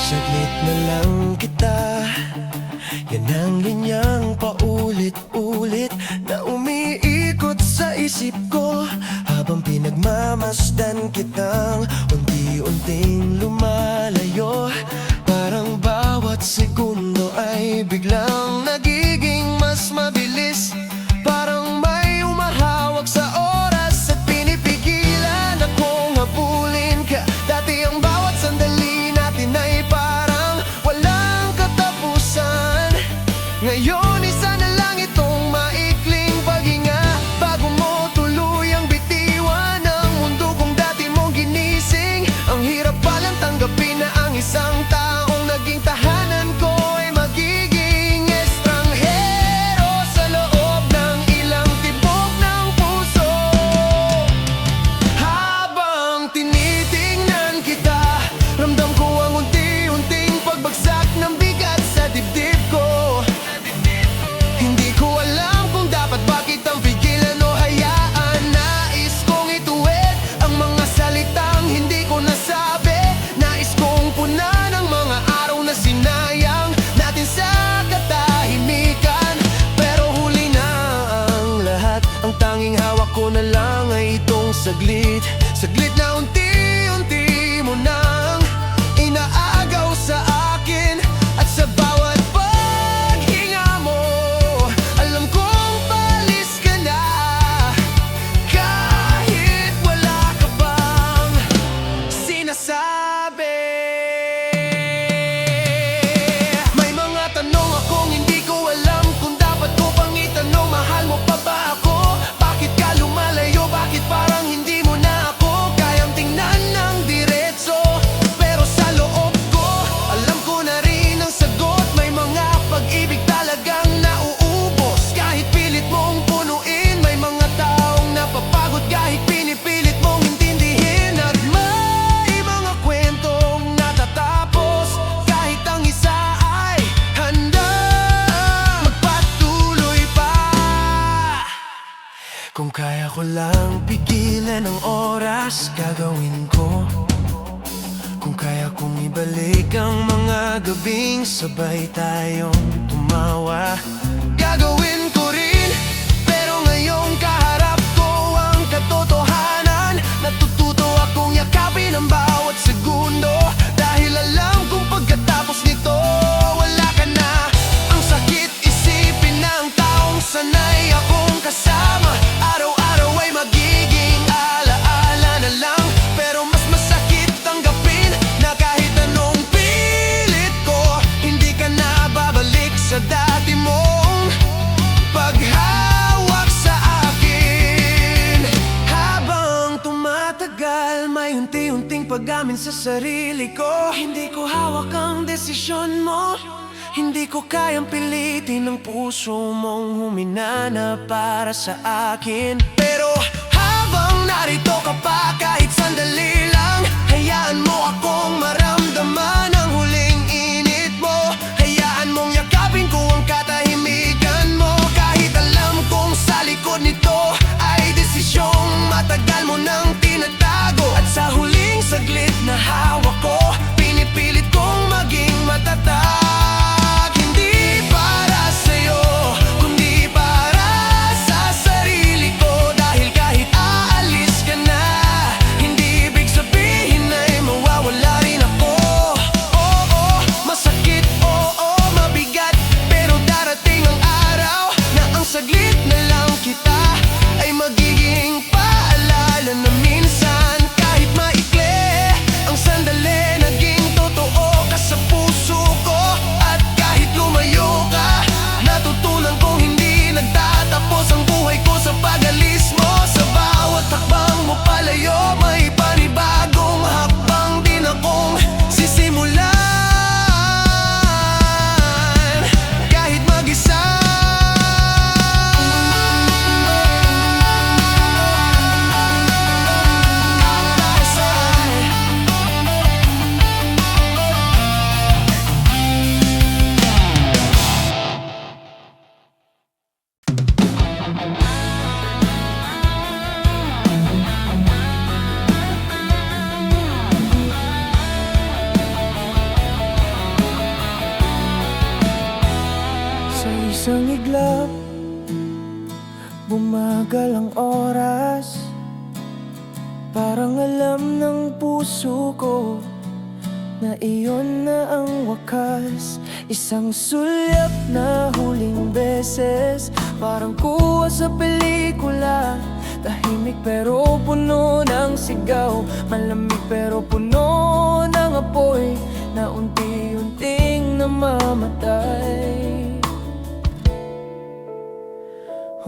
Saglit na lang kita, yan ang linyang paulit-ulit na umiikot sa isip ko, habang pinagmamasdan kitang unti-unting lumalayo. Parang bawat segundo ay biglang nagiging mas mabilis. Parang may umahawak sa oras at pinipigilan akong habulin ka. Dati ang bawat sandali natin ay parang walang katapusan. Ngayon isa na lang itong maikling paghinga bago mo tuluyang bitiwan ang mundo kung dati mong ginising. Ang hirap palang tanggapin na ang isang taong naging tahanan ko ay magiging estranghero sa loob ng ilang tibok ng puso. Habang tinitingnan kita, ramdam ko ang unti-unting pagbagsak ng bigat sa dibdib ko. Hindi ko alam kung dapat ba kitang pigilan o hayaan. Nais kong ituwid ang mga salitang hindi ko nasabi. Nais kong punan ang mga araw na sinayang natin sa katahimikan. Pero huli na ang lahat, ang tanging hawak ko na lang ay itong saglit. Saglit na unti-unti mo nang inaagaw sa akin. At sa bawat paghinga mo, alam kong palis ka na, kahit wala ka bang sinasabi. May mga tanong akong hindi ko alam kung dapat ko pang itanong. Mahal mo pa ba ako? Bakit ka lumalayo? Bakit parang hindi mo na ako kayang tingnan ng diretso? Pero sa loob ko, alam ko na rin ang sagot. May mga pag-ibig talagang nauubos kahit pilit mong punuin. May mga taong napapagod kahit pinipilit mong intindihin. At may mga kwentong natatapos kahit ang isa ay handa magpatuloy pa. Kung kaya ko lang pigilan ang oras, gagawin ko. Kung kaya kong ibalik ang mga gabing sabay tayong tumawa, gagawin ko rin. Pero ngayong kaharap ko ang katotohanan, natututo akong yakapin ang bawat segundo. Dahil alam kong pagkatapos nito, wala ka na. Ang sakit isipin ng taong sanay akong kasama. Araw-araw ay magiging alaala na lang. Pero mas masakit tanggapin na kahit anong pilit ko, hindi ka na babalik sa dati. pag-amin sa sarili ko. Hindi ko hawak ang desisyon mo. Hindi ko kayang pilitin ang puso mong huminana para sa akin. Pero habang narito ka pa kahit sandali lang, hayaan mo akong maramdaman ang huling init mo. Hayaan mong yakapin ko ang katahimikan mo. Kahit alam kong sa likod nito ay desisyong matagal mo nang tinatago. At sa huling saglit na hawak ko, pinipilit kong maging matatag. Hindi para sa'yo, kundi para sa sarili ko. Dahil kahit aalis ka na, hindi ibig sabihin ay mawawala rin ako. Oo, masakit, oo, mabigat, pero darating ang araw na ang saglit na lang kita ay magiging paalala na minsan kahit maikli ang sandali, naging totoo ka sa puso ko. At kahit lumayo ka, natutunan kong hindi nagtatapos ang buhay ko sa pag-alis mo. Sa bawat hakbang mo palayo, may panibagong hakbang din akong sisimulan. Kahit mag-isa, sa isang iglap, bumagal ang oras. Parang alam ng puso ko na iyon na ang wakas. Isang sulyap na huling beses, parang kuha sa pelikula. Tahimik pero puno ng sigaw, malamig pero puno ng apoy na unti-unting namamatay.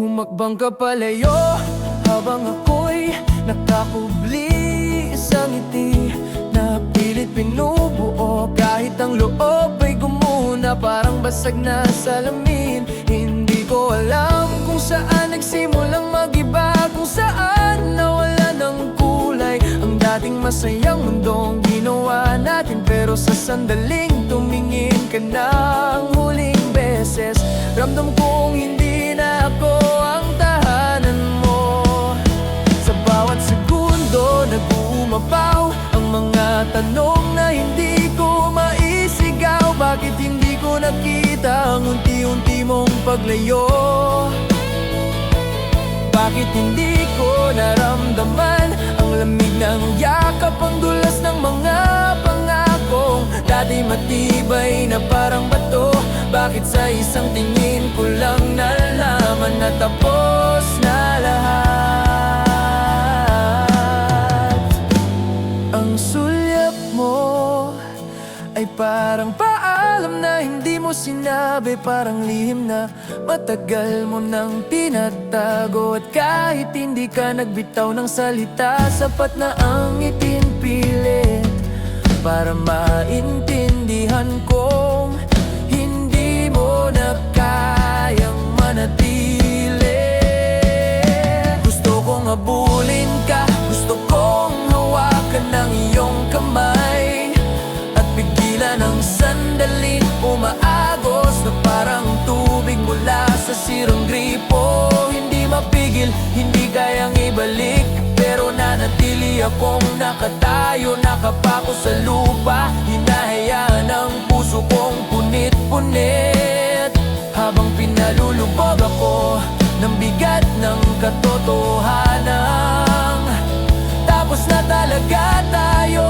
Humakbang ka palayo habang ako'y nakakubli sa ngiti na pilit pinubuo. Kahit ang loob ay gumuna, parang basag na salamin. Hindi ko alam kung saan nagsimulang mag-iba, kung saan nawala ng kulay ang dating masayang mundong ginawa natin. Pero sa sandaling tumingin ka ng huling beses, ramdam kong hindi na ako ang tahanan mo. Sa bawat segundo nag-uumapaw ang mga tanong na hindi ko maisigaw. Bakit hindi ko nakita ang unti-unti mong paglayo? Bakit hindi ko naramdaman ang lamig ng yakap, ang dulas ng mga pangakong dati matibay na parang bato? Bakit sa isang tingin ko lang nalaman na tapos na lahat? Ang sulyap mo ay parang paalam na hindi mo sinabi, parang lihim na matagal mo nang tinatago. At kahit hindi ka nagbitaw ng salita, sapat na ang itinpilit para maintindihan kong hindi mo na kayang manatili. Gusto kong habulin ka, gusto kong hawakan ng iyong kamay at pigilan ang sandaling umaagos na parang tubig mula sa sirang gripo. Hindi mapigil, hindi kayang ibalik, pero nanatili akong nakatayo, nakapako sa lupa. Hinahayaan ang puso kong punit-punit habang pinalulubog ako ng bigat ng katotohanan. Tapos na talaga tayo.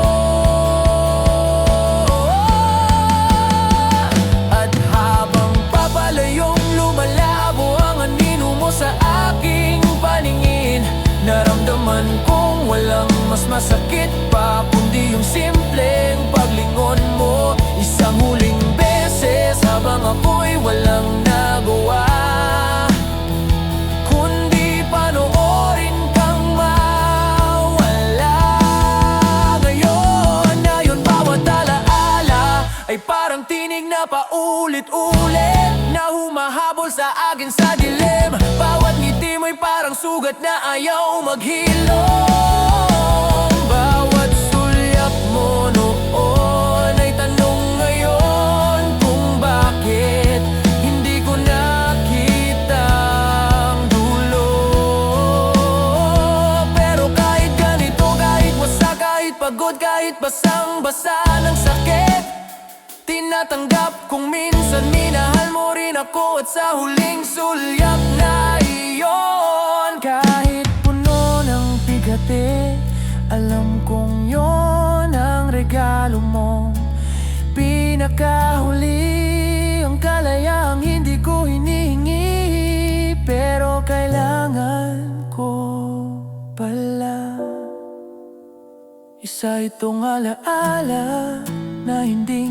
At habang papalayong lumalabo ang anino mo sa aking paningin, naramdaman kong walang mas masakit pa kundi yung simpleng paglingon mo. Isang huling beses habang ako'y walang nagawa, kundi panoorin kang mawala ngayon. paulit-ulit na humahabol sa akin sa dilim. Bawat ngiti mo'y parang sugat na ayaw maghilom. Bawat sulyap mo noon ay tanong ngayon kung bakit hindi ko nakita ang dulo. Pero kahit ganito, kahit wasa, kahit pagod, kahit basang-basa ng sakit, tinatanggap kung minsan minahal mo rin ako. At sa huling sulyap na iyon, kahit puno ng bigate, alam kong yon ang regalo mo. Pinakahuli ang kalayaang hindi ko hinihingi, pero kailangan ko pala. Isa itong alaala na hindi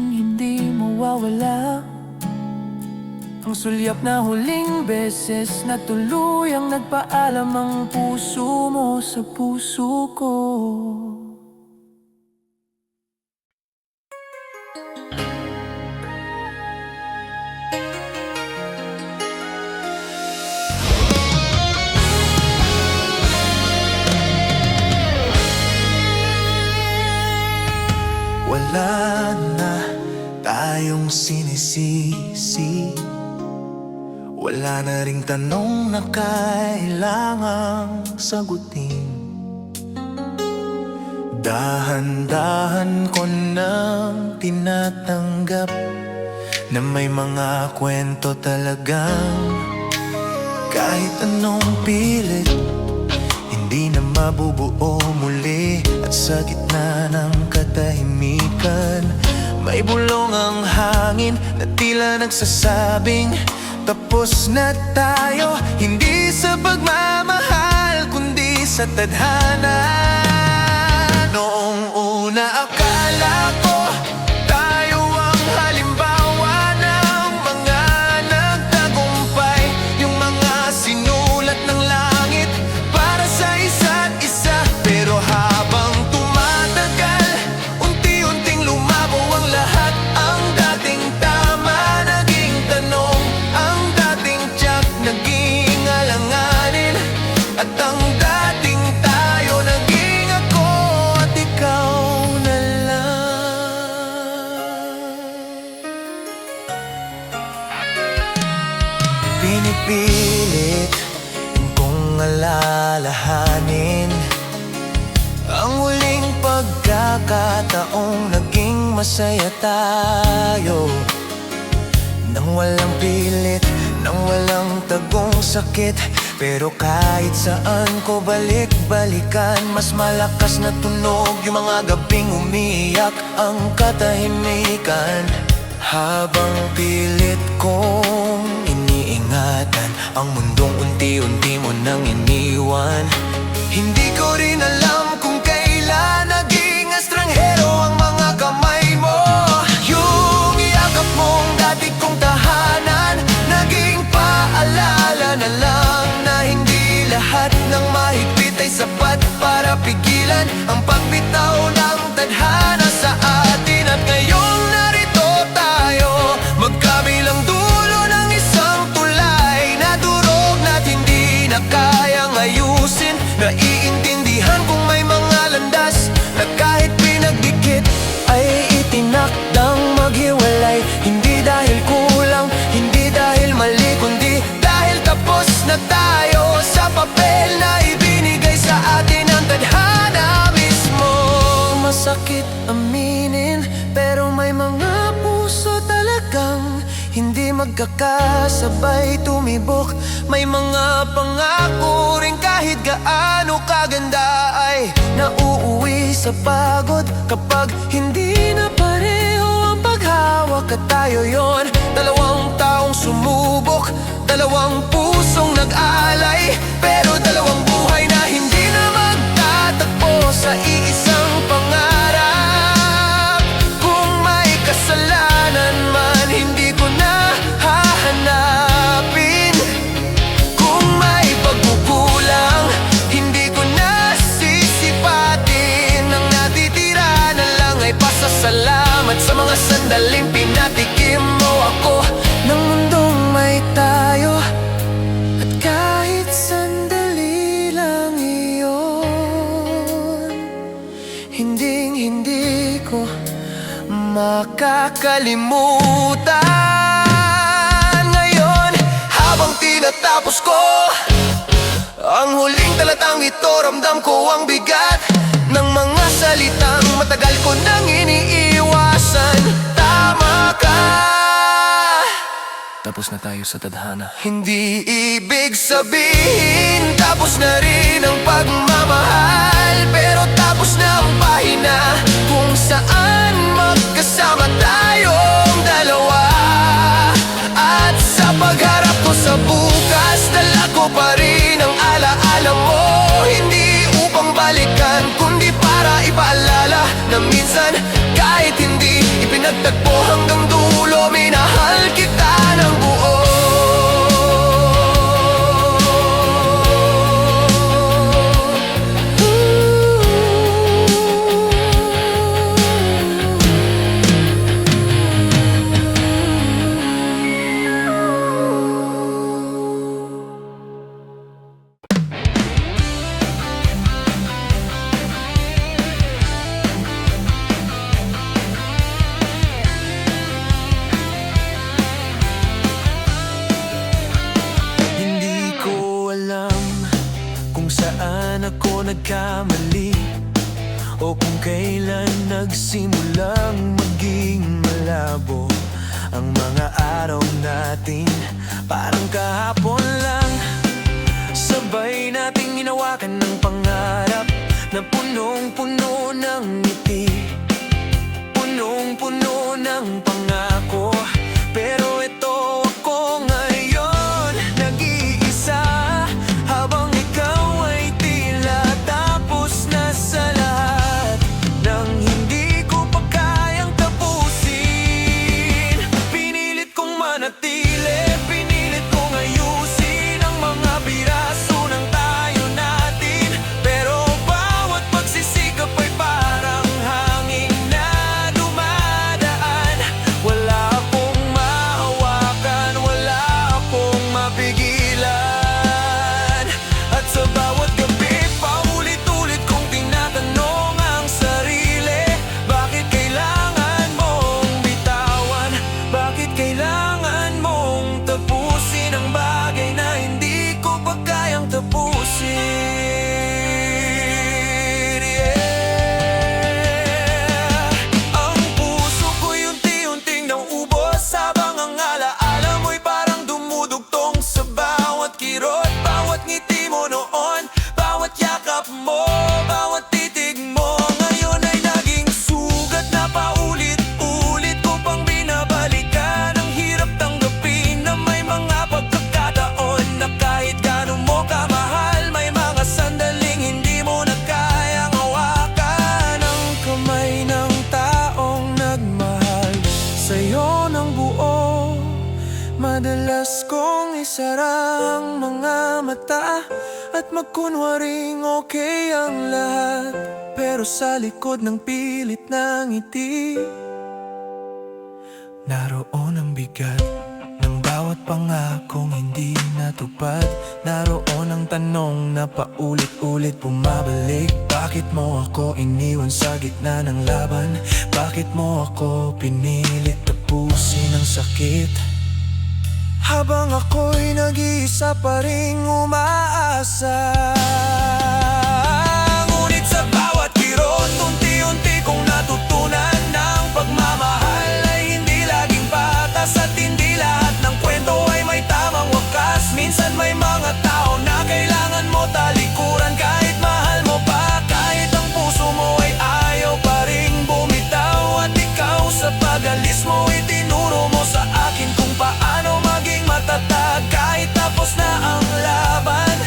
mawawala. Ang sulyap na huling beses na tuluyang nagpaalam ang puso mo sa puso ko. Wala na tayong sinisisi, wala na ring tanong na kailangang sagutin. Dahan-dahan ko nang tinatanggap na may mga kwento talagang kahit anong pilit hindi na mabubuo muli. At sa gitna ng katahimikan, may bulong ang hangin na tila nagsasabing tapos na tayo. Hindi sa pagmamahal kundi sa tadhana. Noong una akala ko tayo ang halimbawa ng mga nagtagumpay, yung mga sinulat ng langit para sa isa't isa. Pero habang tumatagal, unti-unting lumabo ang lahat. Ang dating tama naging tanong, ang dating tiyak naging alanganin, at ang dating tayo naging ako at ikaw na lang. Pinipilit kong alalahanin ang huling pagkakataong naging masaya tayo. Nang walang pilit, nang walang tagong sakit. Pero kahit saan ko balik-balikan, mas malakas na tunog yung mga gabing umiiyak ang katahimikan. Habang pilit kong iniingatan ang mundong unti-unti mo nang iniwan, hindi ko rin alam kung kailan naging estranghero ang mga kamay mo. Yung iyakap mong dati kong tahanan, naging paalala na lang na hindi lahat ng mahigpit ay sapat para pigilan ang pagbitaw ng tadhana sa atin. At ngayong narito tayo, magkabilang dulo ng isang tulay na durog na't hindi na kayang ayusin. Naiintindihan kung may mga landas na kahit pinagdikit ay itinakdang maghiwalay. Hindi dahil kulang, hindi dahil mali, kundi dahil tapos na tayo sa papel na ibinigay sa atin ng tadhana mismo. Masakit aminin, pero may mga puso talagang hindi magkakasabay tumibok. May mga pangako rin kahit gaano kaganda ay nauuwi sa pagod kapag hindi na pareho ang paghawak. At tayo yon, dalawang taong sumubok, dalawang pusong nag-alay, pero dalawang buhay na hindi na magtatagpo sa iisang pangarap. Kung may kasalanan man, hindi ko na hahanapin. Kung may pagkukulang, hindi ko na sisipatin. Ang natitira na lang ay pasasalamat sa mga sandaling pinatikim mo. nakalimutan. Ngayon, habang tinatapos ko ang huling talatang ito, ramdam ko ang bigat ng mga salitang matagal ko nang iniiwasan. Tama ka, Tapos na tayo sa tadhana. hindi ibig sabihin tapos na rin ang pagmamahal, pero tapos na ang pahina kung saan magkasama tayong dalawa. At sa pagharap ko sa bukas, dala ko pa rin ang alaala mo. Hindi upang balikan, kundi para ipaalala na minsan kahit hindi ipinagtagpo hanggang dulo, minahal kita ng buo. Hindi ko alam kung saan ako nagkamali o kung kailan nagsimulang maging malabo ang mga araw natin. Parang kahapon lang, sabay nating hinawakan ng pangarap na punong-puno ng ngiti, punong-puno ng pangako. Pero ito ako ngayon, nag-iisa, habang ikaw ay tila tapos na sa lahat ng hindi ko pa kayang tapusin. Pinilit kong manatili, pinilit kong ayusin ang mga piraso ng tayo natin. Pero bawat pagsisikap ay parang hangin na dumadaan. Wala akong mahawakan, wala akong mapigilan. At sa bawat gabi, paulit-ulit kong tinatanong ang sarili, bakit kailangan mong bitawan? Bakit kailangan mong tapusin ang bagay na hindi ko pa kayang tapusin? Yeah. Ang puso ko'y unti-unting nauubos, habang ang alaala mo'y parang dumudugtong sa bawat kirot, bawat ngiti mo noon, bawat yakap mo, bawat titig mo. Ngayon ay naging sugat na paulit-ulit ko pang binabalikan. Ang hirap tanggapin na may mga pagkakataon na kahit gaano mo kamahal, may mga sandaling hindi mo na kayang hawakan ang kamay ng taong nagmahal sa'yo ng buo. Madalas kong isara ang mga mata at magkunwaring okay ang lahat, pero sa likod ng pilit na ngiti, naroon ang bigat ng bawat pangakong hindi natupad. Naroon ang tanong na paulit-ulit bumabalik, bakit mo ako iniwan sa gitna ng laban? Bakit mo ako pinilit tapusin ang sakit? Habang ako'y nag-iisa pa ring umaasa. Ngunit sa bawat kirot, unti-unti kong natutunan ng pagmamahal ay hindi laging patas, at hindi lahat ng kwento ay may tamang wakas. Minsan may mga tao na kailangan mo talikuran kahit mahal mo pa, kahit ang puso mo ay ayaw pa ring bumitaw. At ikaw sa pag-alis mo, itinuro mo sa akin kung paano maging matatag kahit tapos na ang laban.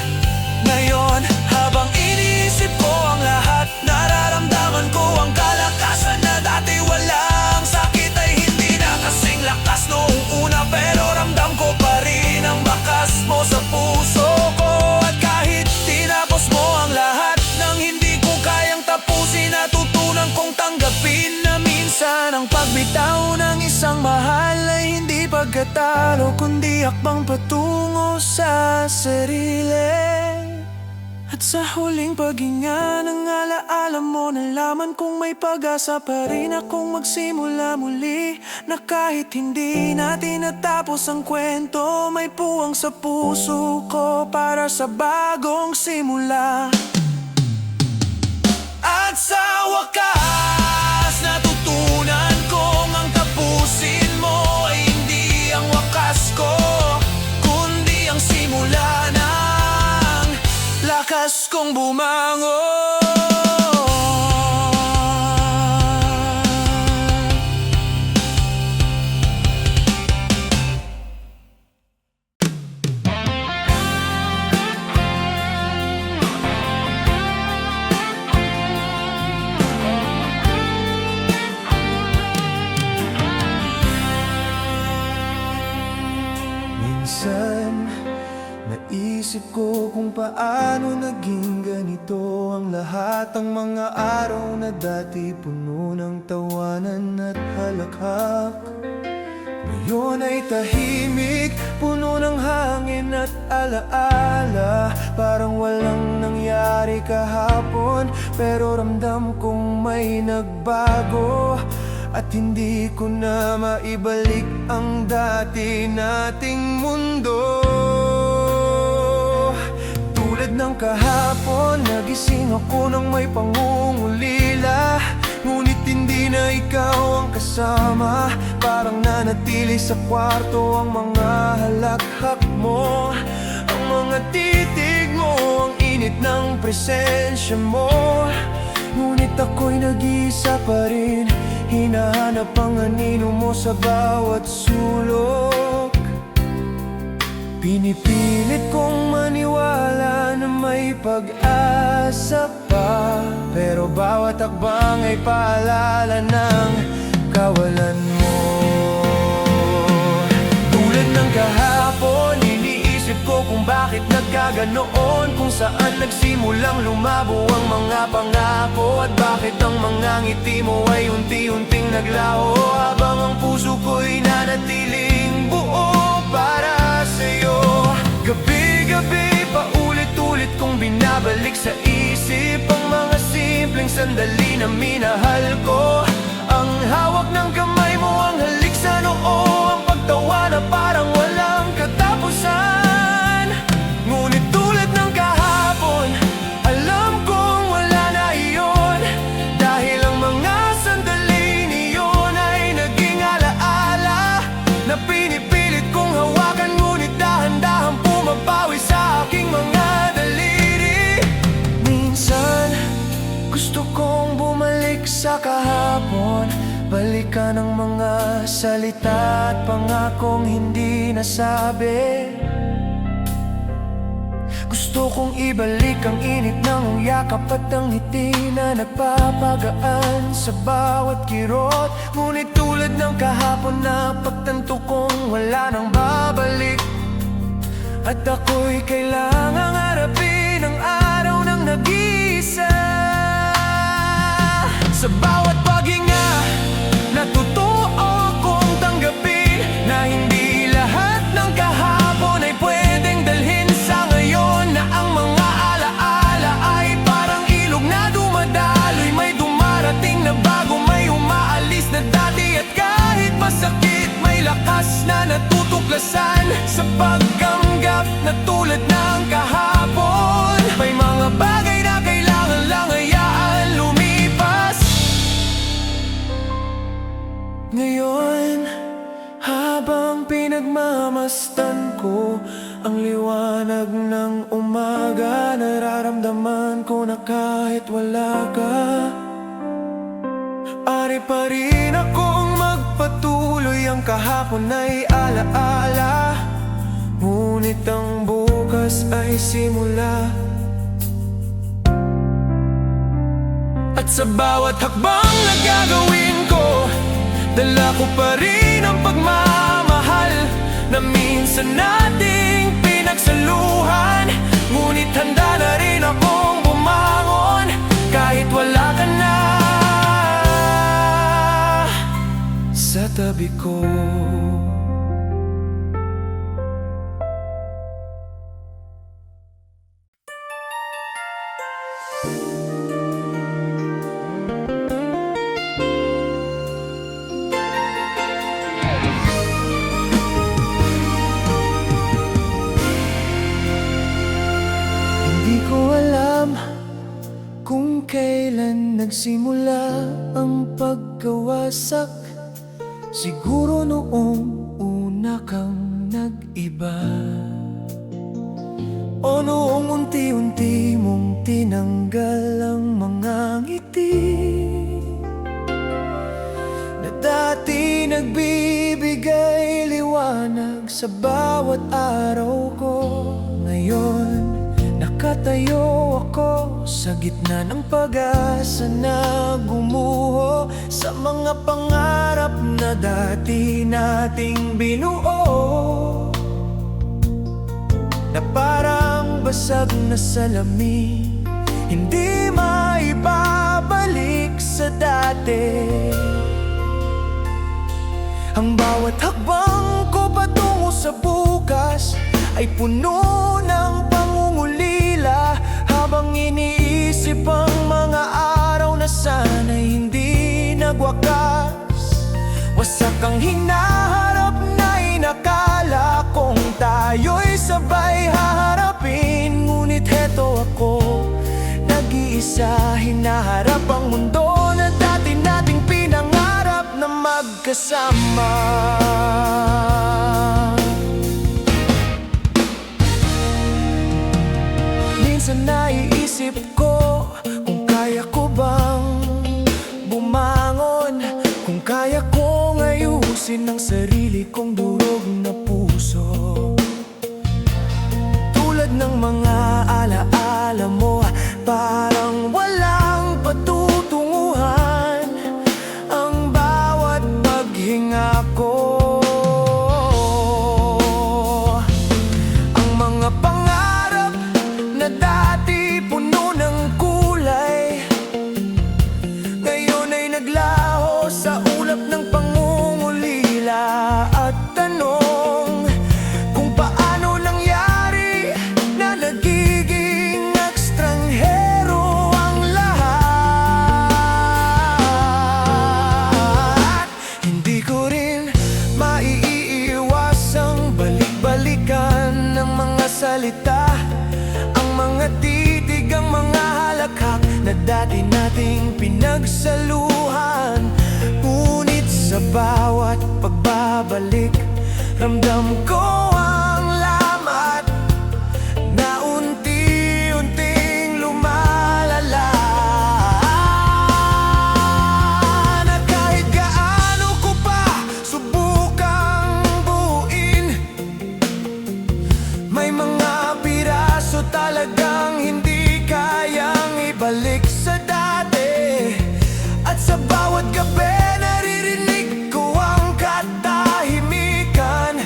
Ngayon, habang iniisip ko ang lahat, nararamdaman ko ang kalakasan na dati wala. Ang sakit ay hindi na kasing lakas noong una, pero ramdam ko pa rin ang bakas mo sa puso ko. At kahit tinapos mo ang lahat ng hindi ko kayang tapusin, natutunan kong tanggapin na minsan ang pagbitaw ng isang mahal ay hindi pagkatalo, kundi hakbang patungo sa sarili. At At sa huling paghinga ng alaala mo, nalaman kong may pag-asa pa rin akong magsimula muli. Na kahit hindi natin natapos ang kwento, may puwang sa puso ko para sa bagong simula. At sa wakas, natutunan kong ang tapusin mo ay hindi ang wakas ko, kundi ang simula ng lakas kong bumangon. Minsan, naisip ko kung paano naging ganito ang lahat. Ang mga araw na dati puno ng tawanan at halakhak, ngayon ay tahimik, puno ng hangin at alaala. Parang walang nangyari kahapon, pero ramdam kong may nagbago. At hindi ko na maibalik ang dati nating mundo. Tulad ng kahapon, nagising ako nang may pangungulila. Ngunit hindi na ikaw ang kasama. Parang nanatili sa kwarto ang mga halakhak mo, ang mga titig mo, ang init ng presensya mo. Ngunit ako'y nag-iisa pa rin, hinahanap ang anino mo sa bawat sulok. Pinipilit kong maniwala na may pag-asa pa, pero bawat hakbang ay paalala ng kawalan mo. Tulad ng kahapon, iniisip ko kung bakit nagkaganoon, kung saan nagsimulang lumabo ang mga pangako, at bakit ang mga ngiti mo ay unti-unting naglaho, habang ang puso ko'y nanatiling buo para sa'yo. Gabi-gabi paulit-ulit kong binabalik sa isip ang mga simpleng sandali na minahal ko. Ang hawak ng kamay mo, ang halik sa noo, ang pagtawa na parang walang katapusan. Ngunit tulad ng kahapon, alam kong wala na iyon, dahil ang mga sandali niyon ay naging alaala na pinipilit kong hawakan, ngunit dahan-dahan pumapawi sa aking mga daliri. Minsan, gusto kong bumalik sa kahapon, balikan ang mga salita at pangakong hindi nasabi. Gusto kong ibalik ang init ng yakap at ang ngiti na nagpapagaan sa bawat kirot. Ngunit tulad ng kahapon, napagtanto kong wala nang babalik, at ako'y kailangang harapin ang araw ng nag-iisa. Sa bawat paghinga, natutuo akong tanggapin na hindi lahat ng kahapon ay pwedeng dalhin sa ngayon. Na ang mga alaala ay parang ilog na dumadaloy, may dumarating na bago, may umaalis na dati. At kahit masakit, may lakas na natutuklasan sa paggamgap na tulad ng kahapon. May mga bagay na kailangan lang hayaan lumipas. Ngayon, habang pinagmamasdan ko ang liwanag ng umaga, nararamdaman ko na kahit wala ka, ari pa rin akong magpatuloy. Ang kahapon ay alaala, ngunit ang bukas ay simula. At sa bawat hakbang na gagawin ko, dala ko pa rin ang pagmamahal na minsan nating pinagsaluhan. Ngunit handa na rin akong bumangon kahit wala ka na sa tabi ko. kailan nagsimula ang pagkawasak? Siguro noong una kang nag-iba, o noong unti-unti mong tinanggal ang mga ngiti na dati nagbibigay liwanag sa bawat araw ko. Ngayon, nakatayo ako sa gitna ng pag-asa na gumuho sa mga pangarap na dati nating binuo, na parang basag na salamin, hindi maibabalik sa dati. Ang bawat hakbang ko patungo sa bukas ay puno ng pangungulila, habang iniisip ang mga araw na sana'y hindi nagwakas. Wasak ang hinaharap na inakala kong tayo'y sabay haharapin, ngunit heto ako, nag-iisa, hinaharap ang mundo na dati nating pinangarap na magkasama. Minsan naiisip ko kung kaya ko bang bumangon, kung kaya kong ayusin ang sarili kong durog na puso. Tulad ng mga alaala mo, parang walang patutunguhan ang bawat paghinga ko. Ang mga pangarap na dati puno ng kulay, ngayon ay naglaho sa ulap ng pangungulila. At tanong kung paano nangyari na nagiging ekstranghero ang lahat. Hindi ko rin maiiwasang balik-balikan ng mga salita, ang mga titig, ang mga halakhak na dati nating pinagsaluhan. Ngunit sa bawat pagbabalik, ramdam ko ang lamat na unti-unting lumalala, na kahit gaano ko pa subukang buuin, may mga piraso talagang hindi kayang ibalik sa dati. At sa bawat gabi naririnig ko ang katahimikan,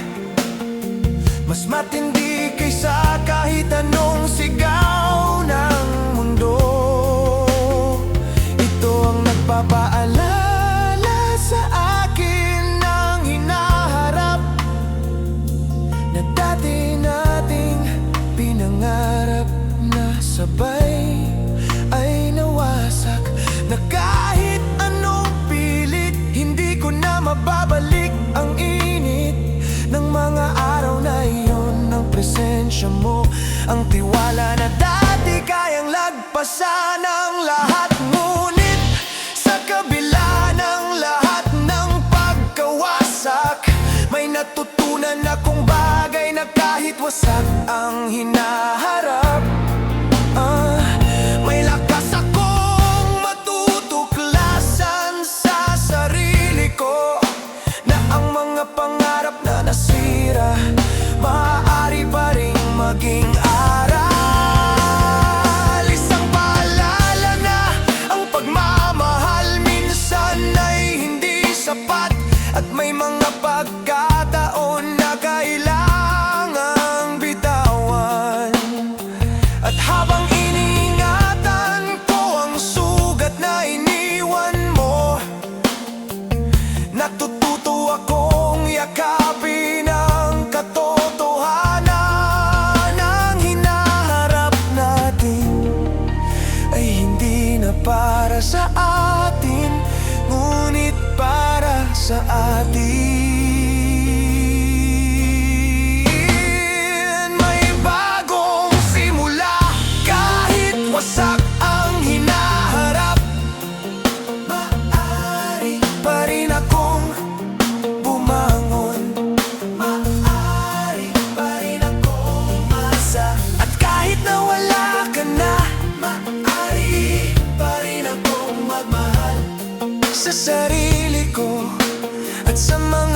mas matindi kaysa kahit anong sigaw ng mundo. Ito ang nagpapaalala sa akin ng hinaharap na dati nating pinangarap na sabay ay nawasak, na kahit anong pilit hindi ko na mababalik ang init ng mga araw na iyon. Ang presensya mo, ang tiwala na dati kayang lagpasan ang lahat. Ngunit sa kabila ng lahat ng pagkawasak, may natutunan akong bagay na kahit wasak ang hinaharap, may lakas akong matutuklasan sa sarili ko, na ang mga pangarap na nasira maaari pa ring maging aral. Isang paalala na ang pagmamahal minsan ay hindi sapat, at may mga pagkataon na kailangang bitawan. pagmamahal sa sarili ko at sa mga